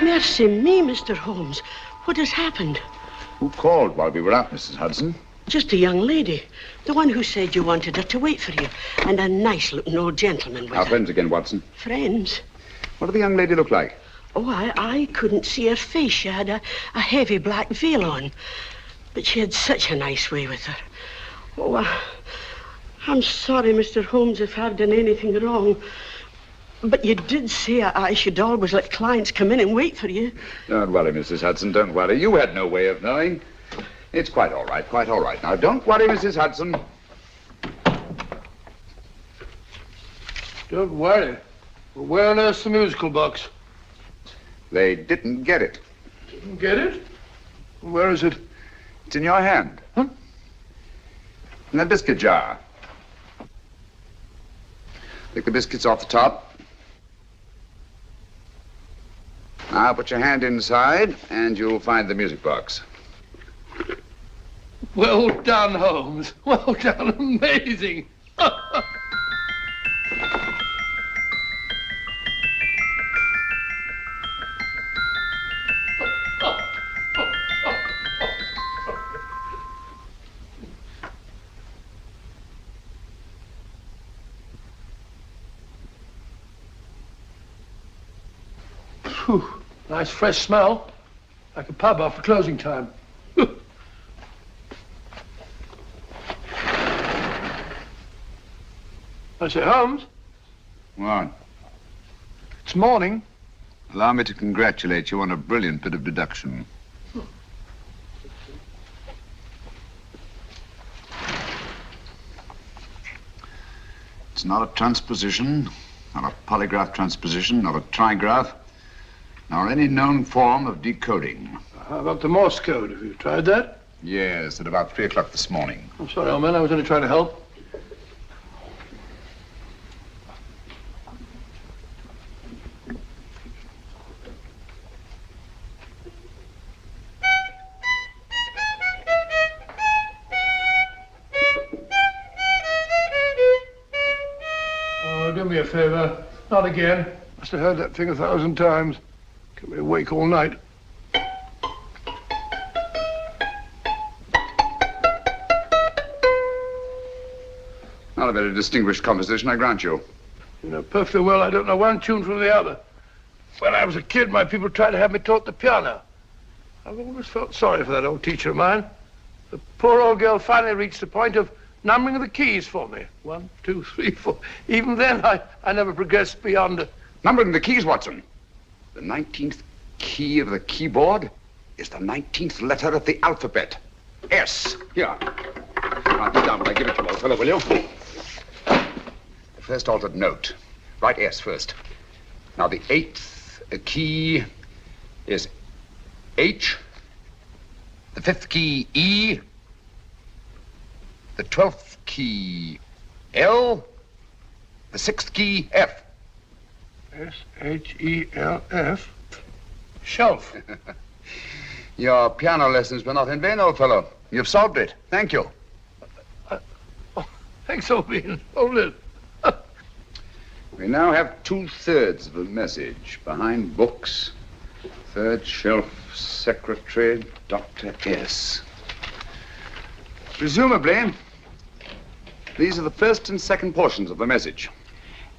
Mercy me, Mr. Holmes. What has happened? Who called while we were out, Mrs. Hudson? Just a young lady. The one who said you wanted her to wait for you. And a nice-looking old gentleman with Our her. friends again, Watson. Friends? What did the young lady look like? Oh, I couldn't see her face. She had a heavy black veil on. But she had such a nice way with her. Oh, I'm sorry, Mr. Holmes, if I've done anything wrong. But you did say I should always let clients come in and wait for you. Don't worry, Mrs. Hudson, don't worry. You had no way of knowing. It's quite all right, quite all right. Now, don't worry, Mrs. Hudson. Don't worry. Well, where on earth's the musical box? They didn't get it. Didn't get it? Where is it? It's in your hand. Huh? In that biscuit jar. Take the biscuits off the top. Now put your hand inside, and you'll find the music box. Well done, Holmes. Well done. Amazing. Phew. Nice fresh smell. Like a pub after closing time. I say, Holmes, What? it's morning. Allow me to congratulate you on a brilliant bit of deduction. It's not a transposition, not a polygraph transposition, not a trigraph, nor any known form of decoding. How about the Morse code? Have you tried that? Yes, at about 3 o'clock this morning. I'm sorry, old man. I was only trying to help. Oh, do me a favor. Not again. Must have heard that thing 1,000 times. Kept me awake all night. Not a very distinguished composition, I grant you. You know perfectly well I don't know one tune from the other. When I was a kid, my people tried to have me taught the piano. I've always felt sorry for that old teacher of mine. The poor old girl finally reached the point of numbering the keys for me. 1, 2, 3, 4. Even then, I never progressed beyond... Numbering the keys, Watson. The 19th key of the keyboard is the 19th letter of the alphabet. S. Here. Write it down when I give it to you, old fellow, will you? The first altered note. Write S first. Now, the 8th key is H. The 5th key, E. The 12th key, L. The 6th key, F. S-H-E-L-F. Shelf. Your piano lessons were not in vain, old fellow. You've solved it. Thank you. Thanks, old bean. Hold it. We now have 2/3 of the message. Behind books, third shelf, secretary, Dr. S. Presumably, these are the first and second portions of the message.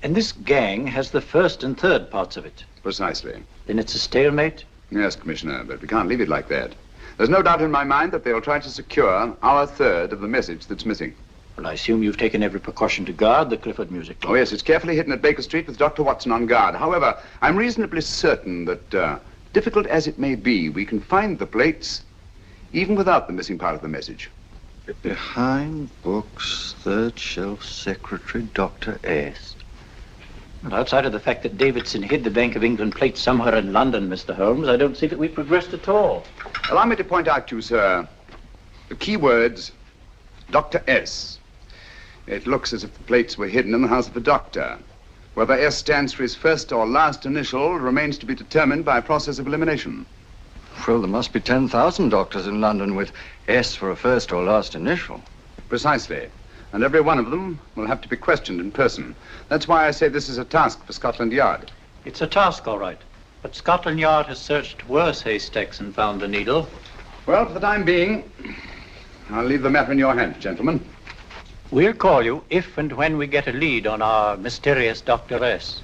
And this gang has the first and third parts of it. Precisely. Then it's a stalemate? Yes, Commissioner, but we can't leave it like that. There's no doubt in my mind that they'll try to secure our third of the message that's missing. Well, I assume you've taken every precaution to guard the Clifford music. Oh, yes, it's carefully hidden at Baker Street with Dr. Watson on guard. However, I'm reasonably certain that, difficult as it may be, we can find the plates even without the missing part of the message. Behind books, third shelf, secretary, Dr. S. Well, outside of the fact that Davidson hid the Bank of England plate somewhere in London, Mr. Holmes, I don't see that we've progressed at all. Allow me to point out to you, sir, the key words Dr. S. It looks as if the plates were hidden in the house of the doctor. Whether S stands for his first or last initial remains to be determined by a process of elimination. Well, there must be 10,000 doctors in London with S for a first or last initial. Precisely. And every one of them will have to be questioned in person. That's why I say this is a task for Scotland Yard. It's a task, all right. But Scotland Yard has searched worse haystacks and found the needle. Well, for the time being, I'll leave the matter in your hands, gentlemen. We'll call you if and when we get a lead on our mysterious Dr. S.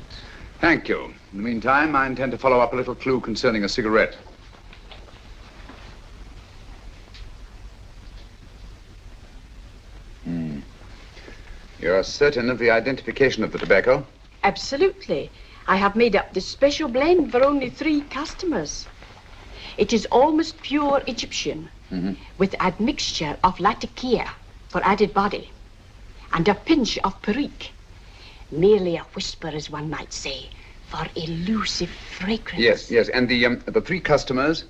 Thank you. In the meantime, I intend to follow up a little clue concerning a cigarette. You're certain of the identification of the tobacco? Absolutely. I have made up this special blend for only 3 customers. It is almost pure Egyptian, with admixture of latakia for added body, and a pinch of perique. Merely a whisper, as one might say, for elusive fragrance. Yes. And the 3 customers?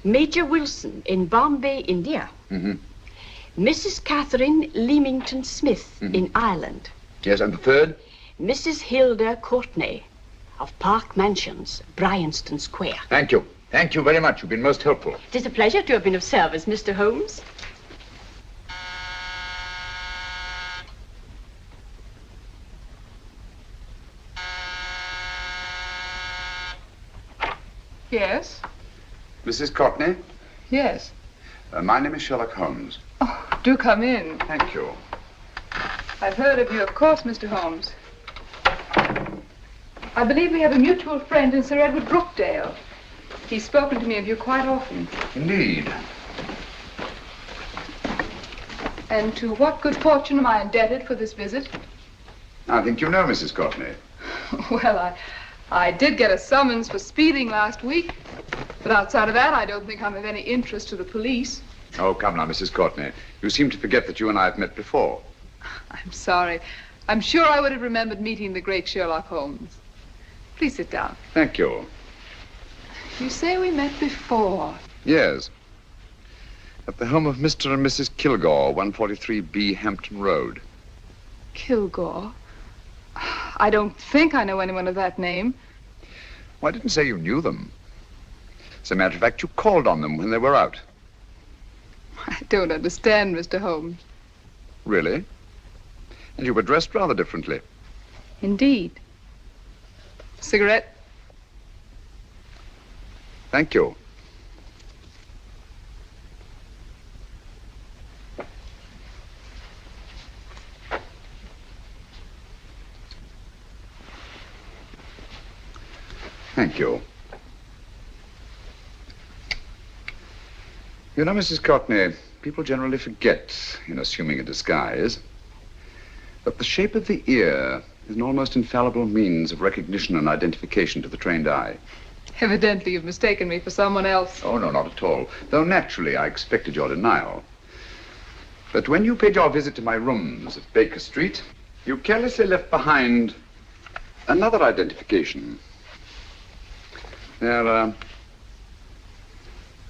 Major Wilson in Bombay, India. Mrs. Catherine Leamington Smith in Ireland. Yes, and the 3rd? Mrs. Hilda Courtney of Park Mansions, Bryanston Square. Thank you. Thank you very much. You've been most helpful. It is a pleasure to have been of service, Mr. Holmes. Yes? Mrs. Courtney? Yes. My name is Sherlock Holmes. Oh, do come in. Thank you. I've heard of you, of course, Mr. Holmes. I believe we have a mutual friend in Sir Edward Brookdale. He's spoken to me of you quite often. Indeed. And to what good fortune am I indebted for this visit? I think you know Mrs. Courtney. Well, I did get a summons for speeding last week. But outside of that, I don't think I'm of any interest to the police. Oh, come now, Mrs. Courtney. You seem to forget that you and I have met before. I'm sorry. I'm sure I would have remembered meeting the great Sherlock Holmes. Please sit down. Thank you. You say we met before. Yes. At the home of Mr. and Mrs. Kilgore, 143B Hampton Road. Kilgore? I don't think I know anyone of that name. Well, I didn't say you knew them. As a matter of fact, you called on them when they were out. I don't understand, Mr. Holmes. Really? And you were dressed rather differently. Indeed. Cigarette? Thank you. Thank you. You know, Mrs. Courtney, people generally forget, in assuming a disguise, that the shape of the ear is an almost infallible means of recognition and identification to the trained eye. Evidently, you've mistaken me for someone else. Oh, no, not at all. Though naturally, I expected your denial. But when you paid your visit to my rooms at Baker Street, you carelessly left behind another identification. They're,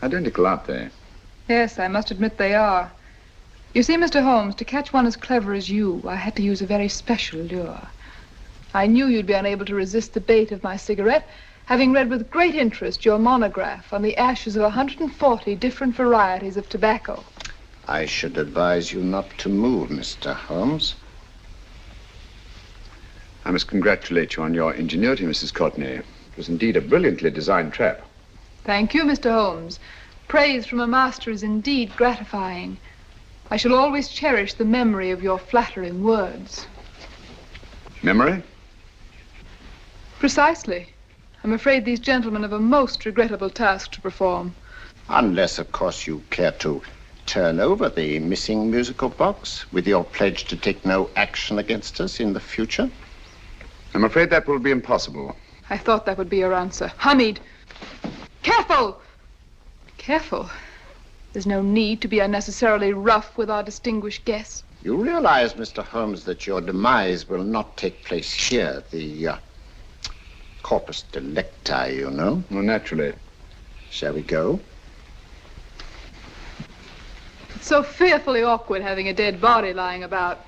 identical, aren't they? Yes, I must admit they are. You see, Mr. Holmes, to catch one as clever as you, I had to use a very special lure. I knew you'd be unable to resist the bait of my cigarette, having read with great interest your monograph on the ashes of 140 different varieties of tobacco. I should advise you not to move, Mr. Holmes. I must congratulate you on your ingenuity, Mrs. Courtney. It was indeed a brilliantly designed trap. Thank you, Mr. Holmes. Praise from a master is indeed gratifying. I shall always cherish the memory of your flattering words. Memory? Precisely. I'm afraid these gentlemen have a most regrettable task to perform. Unless, of course, you care to turn over the missing musical box with your pledge to take no action against us in the future. I'm afraid that will be impossible. I thought that would be your answer. Hamid! Careful! Careful. There's no need to be unnecessarily rough with our distinguished guest. You realize, Mr. Holmes, that your demise will not take place here. The corpus delicti, you know. Well, naturally. Shall we go? It So fearfully awkward having a dead body lying about.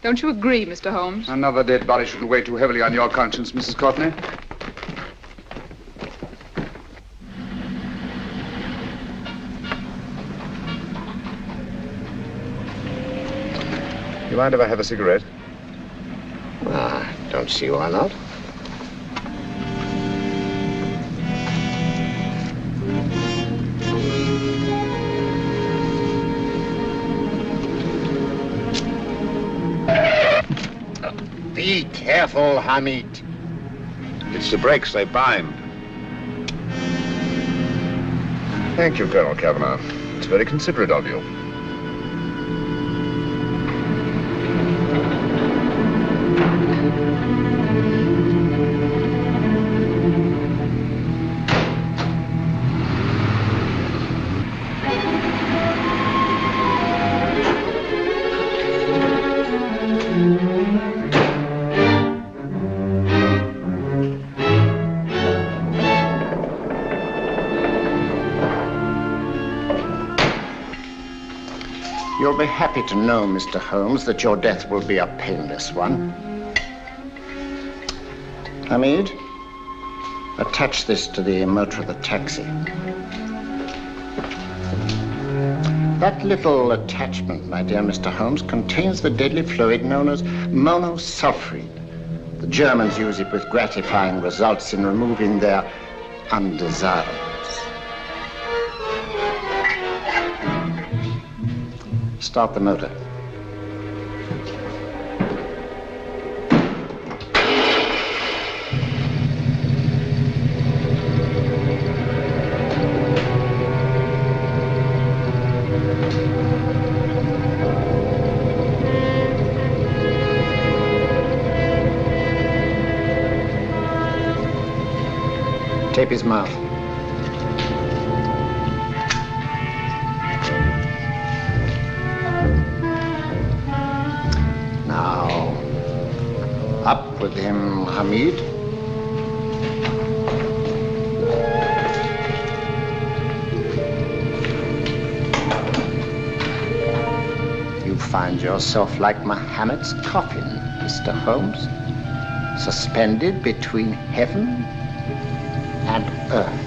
Don't you agree, Mr. Holmes? Another dead body shouldn't weigh too heavily on your conscience, Mrs. Courtney. You mind if I have a cigarette? Don't see why not. Be careful, Hamid. It's the brakes, they bind. Thank you, Colonel Kavanagh. It's very considerate of you. You'll be happy to know, Mr. Holmes, that your death will be a painless one. Hamid, attach this to the motor of the taxi. That little attachment, my dear Mr. Holmes, contains the deadly fluid known as monosulfide. The Germans use it with gratifying results in removing their undesirables. Start the motor. Tape his mouth. Now, up with him, Hamid. You find yourself like Muhammad's coffin, Mr. Holmes, suspended between heaven and earth.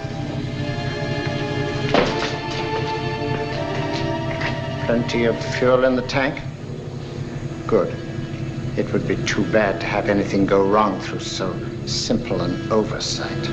Plenty of fuel in the tank? Good. It would be too bad to have anything go wrong through so simple an oversight.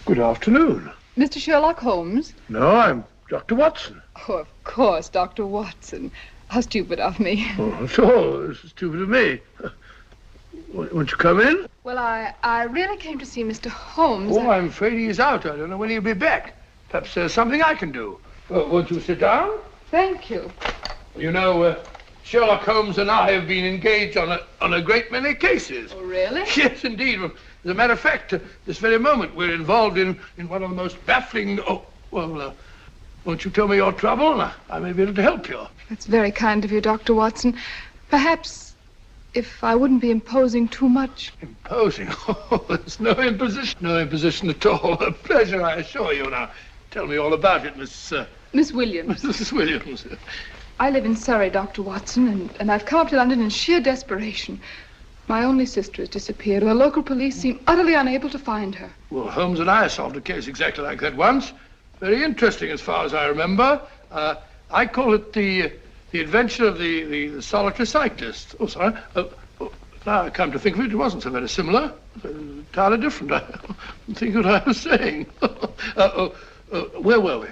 Good afternoon. Mr. Sherlock Holmes? No, I'm Dr. Watson. Oh, of course, Dr. Watson. How stupid of me. Oh, that's all. This is stupid of me. Won't you come in? Well, I really came to see Mr. Holmes. Oh, I'm afraid he's out. I don't know when he'll be back. Perhaps there's something I can do. Won't you sit down? Thank you. You know, Sherlock Holmes and I have been engaged on a great many cases. Oh, really? Yes, indeed. As a matter of fact, this very moment, we're involved in one of the most baffling... Oh, well, won't you tell me your trouble, and I may be able to help you. That's very kind of you, Dr. Watson. Perhaps if I wouldn't be imposing too much. Imposing? Oh, there's no imposition. No imposition at all. A pleasure, I assure you. Now, tell me all about it, Miss Williams. Mrs. Williams. I live in Surrey, Dr. Watson, and I've come up to London in sheer desperation. My only sister has disappeared, and the local police seem utterly unable to find her. Well, Holmes and I solved a case exactly like that once. Very interesting, as far as I remember. I call it the adventure of the solitary cyclist. Oh, sorry. Now I come to think of it, it wasn't so very similar. Entirely different. I don't think what I was saying. Where were we?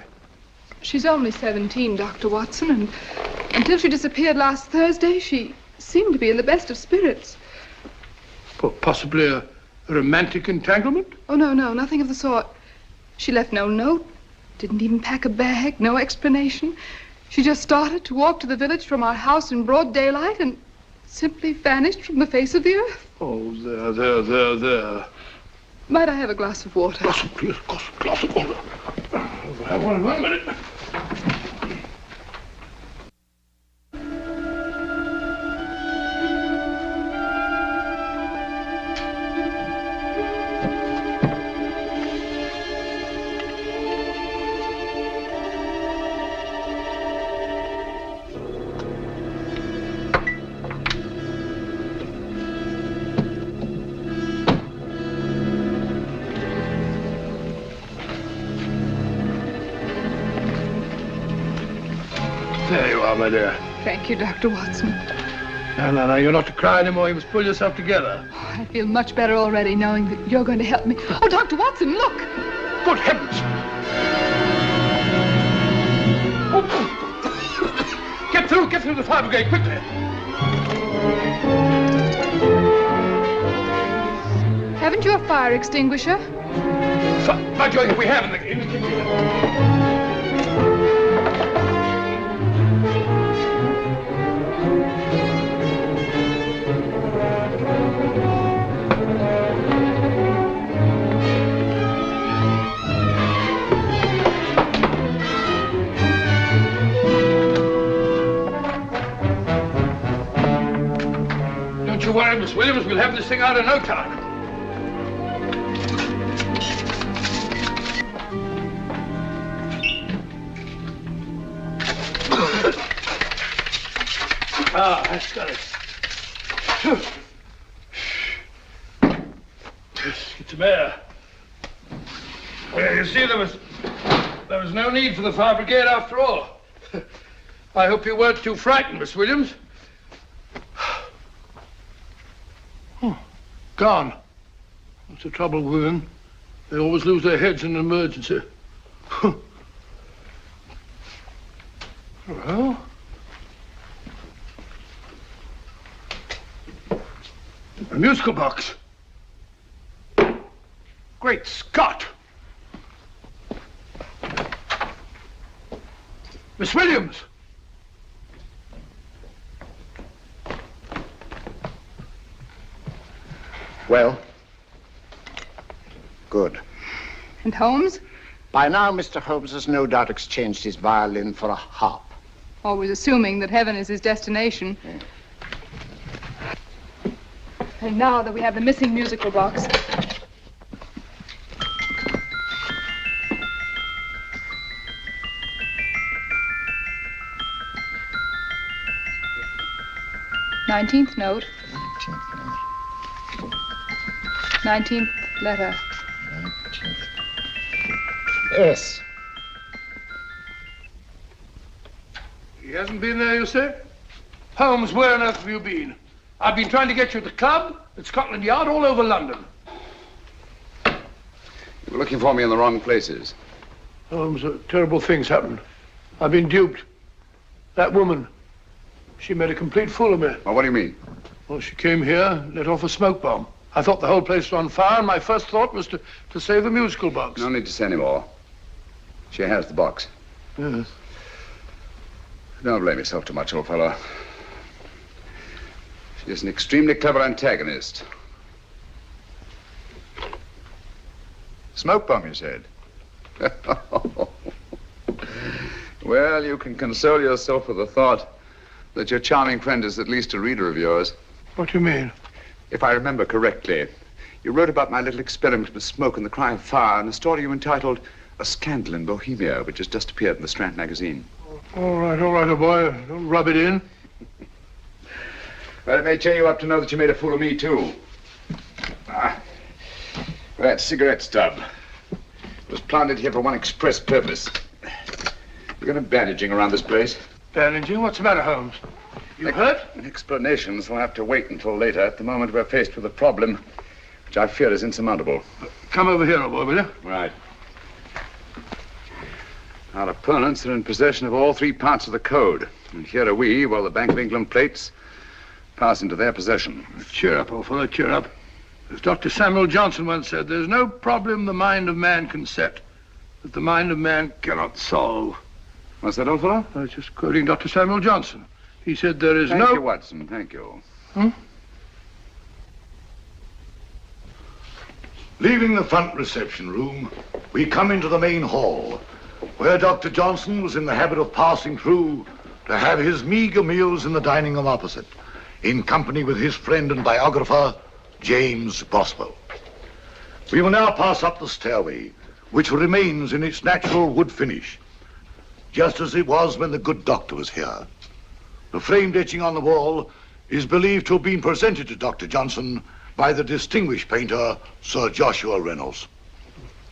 She's only 17, Dr. Watson, and until she disappeared last Thursday, she seemed to be in the best of spirits. Well, possibly a romantic entanglement? Oh, no, nothing of the sort. She left no note, didn't even pack a bag, no explanation. She just started to walk to the village from our house in broad daylight and simply vanished from the face of the earth. Oh, there. Might I have a glass of water? Glass of water. Have one in 1 minute. There you are, my dear. Thank you, Dr. Watson. No, you're not to cry anymore. You must pull yourself together. I feel much better already knowing that you're going to help me. Oh, Dr. Watson, look! Good heavens! Get through the fire brigade, quickly! Haven't you a fire extinguisher? By George, we have in the kitchen. Don't you worry, Miss Williams. We'll have this thing out in no time. That's got it. It's a mare. Well, you see, there was no need for the fire brigade after all. I hope you weren't too frightened, Miss Williams. Oh, gone. That's the trouble with women. They always lose their heads in an emergency. Well... a musical box. Great Scott! Miss Williams! Well? Good. And Holmes? By now, Mr. Holmes has no doubt exchanged his violin for a harp. Always assuming that heaven is his destination. Yeah. And now that we have the missing musical box. Nineteenth note. 19th letter. Yes. He hasn't been there, you say? Holmes, where on earth have you been? I've been trying to get you at the club, at Scotland Yard, all over London. You were looking for me in the wrong places. Holmes, terrible things happened. I've been duped. That woman, she made a complete fool of me. Well, what do you mean? Well, she came here, let off a smoke bomb. I thought the whole place was on fire, and my first thought was to save the musical box. No need to say any more. She has the box. Yes. Don't blame yourself too much, old fellow. She's an extremely clever antagonist. Smoke bomb, you said? Well, you can console yourself with the thought that your charming friend is at least a reader of yours. What do you mean? If I remember correctly, you wrote about my little experiment with smoke and the cry of fire in a story you entitled A Scandal in Bohemia, which has just appeared in the Strand magazine. All right, old boy. Don't rub it in. Well, it may cheer you up to know that you made a fool of me, too. That cigarette stub was planted here for one express purpose. You're going to bandaging around this place. Bandaging? What's the matter, Holmes? You hurt? Explanations will have to wait until later. At the moment, we're faced with a problem which I fear is insurmountable. Come over here, old boy, will you? Right. Our opponents are in possession of all three parts of the code. And here are we, while the Bank of England plates pass into their possession. Cheer up, old fellow, cheer up. As Dr. Samuel Johnson once said, there's no problem the mind of man can set that the mind of man cannot solve. What's that, old fellow? I was just quoting Dr. Samuel Johnson. He said there is Thank you, Watson. Thank you. Leaving the front reception room, we come into the main hall, where Dr. Johnson was in the habit of passing through to have his meager meals in the dining room opposite, in company with his friend and biographer, James Boswell. We will now pass up the stairway, which remains in its natural wood finish, just as it was when the good doctor was here. The framed etching on the wall is believed to have been presented to Dr. Johnson by the distinguished painter, Sir Joshua Reynolds.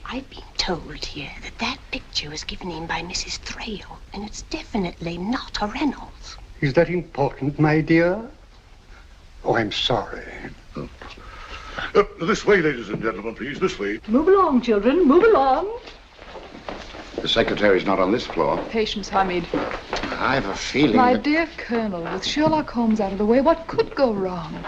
I've been told here that that picture was given in by Mrs. Thrale, and it's definitely not a Reynolds. Is that important, my dear? Oh, I'm sorry. This way, ladies and gentlemen, please, this way. Move along, children, move along. The secretary's not on this floor. Patience, Hamid. I have a feeling My that... dear Colonel, with Sherlock Holmes out of the way, what could go wrong?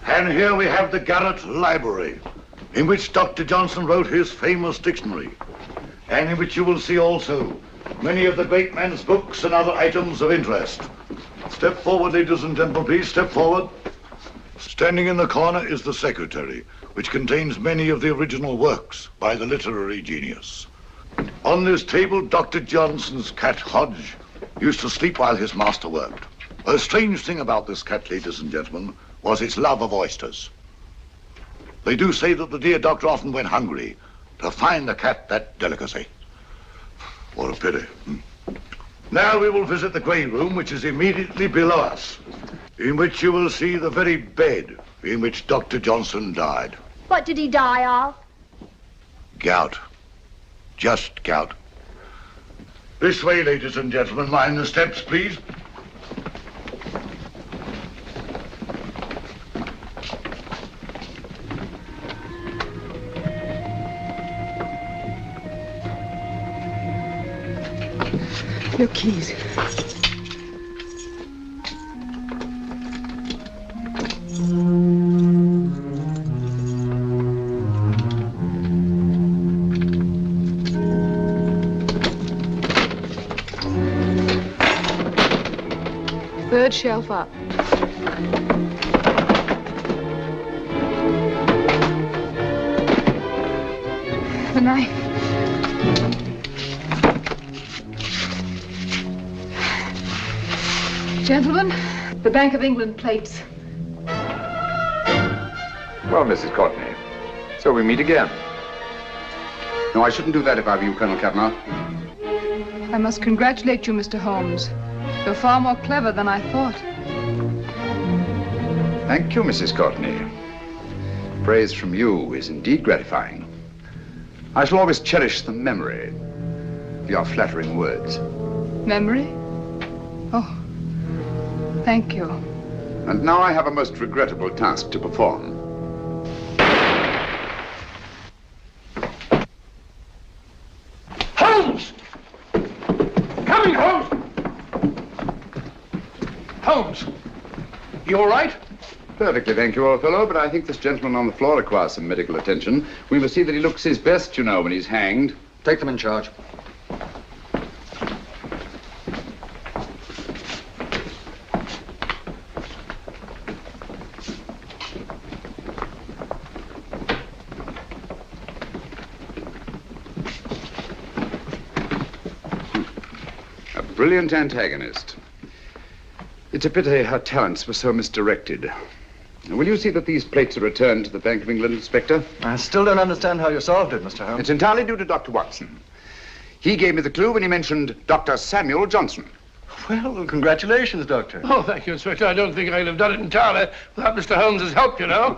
And here we have the Garrett Library, in which Dr. Johnson wrote his famous dictionary, and in which you will see also many of the great man's books and other items of interest. Step forward, ladies and gentlemen, please, step forward. Standing in the corner is the secretary, which contains many of the original works by the literary genius. On this table, Dr. Johnson's cat, Hodge, used to sleep while his master worked. A strange thing about this cat, ladies and gentlemen, was its love of oysters. They do say that the dear doctor often went hungry to find the cat that delicacy. What a pity. Now we will visit the grey room, which is immediately below us, in which you will see the very bed in which Dr. Johnson died. What did he die of? Gout. Just gout. This way, ladies and gentlemen. Mind the steps, please. Your keys. Third shelf up. The knife. Gentlemen, the Bank of England plates. Well, Mrs. Courtney, so we meet again. No, I shouldn't do that if I were you, Colonel Cavanaugh. I must congratulate you, Mr. Holmes. You're far more clever than I thought. Thank you, Mrs. Courtney. Praise from you is indeed gratifying. I shall always cherish the memory of your flattering words. Memory? Oh, thank you. And now I have a most regrettable task to perform. Holmes! Coming, Holmes! Holmes, you all right? Perfectly, thank you, old fellow, but I think this gentleman on the floor requires some medical attention. We must see that he looks his best, you know, when he's hanged. Take them in charge. A brilliant antagonist. It's a pity her talents were so misdirected. Will you see that these plates are returned to the Bank of England, Inspector? I still don't understand how you solved it, Mr. Holmes. It's entirely due to Dr. Watson. He gave me the clue when he mentioned Dr. Samuel Johnson. Well, congratulations, Doctor. Oh, thank you, Inspector. I don't think I'd have done it entirely without Mr. Holmes's help, you know.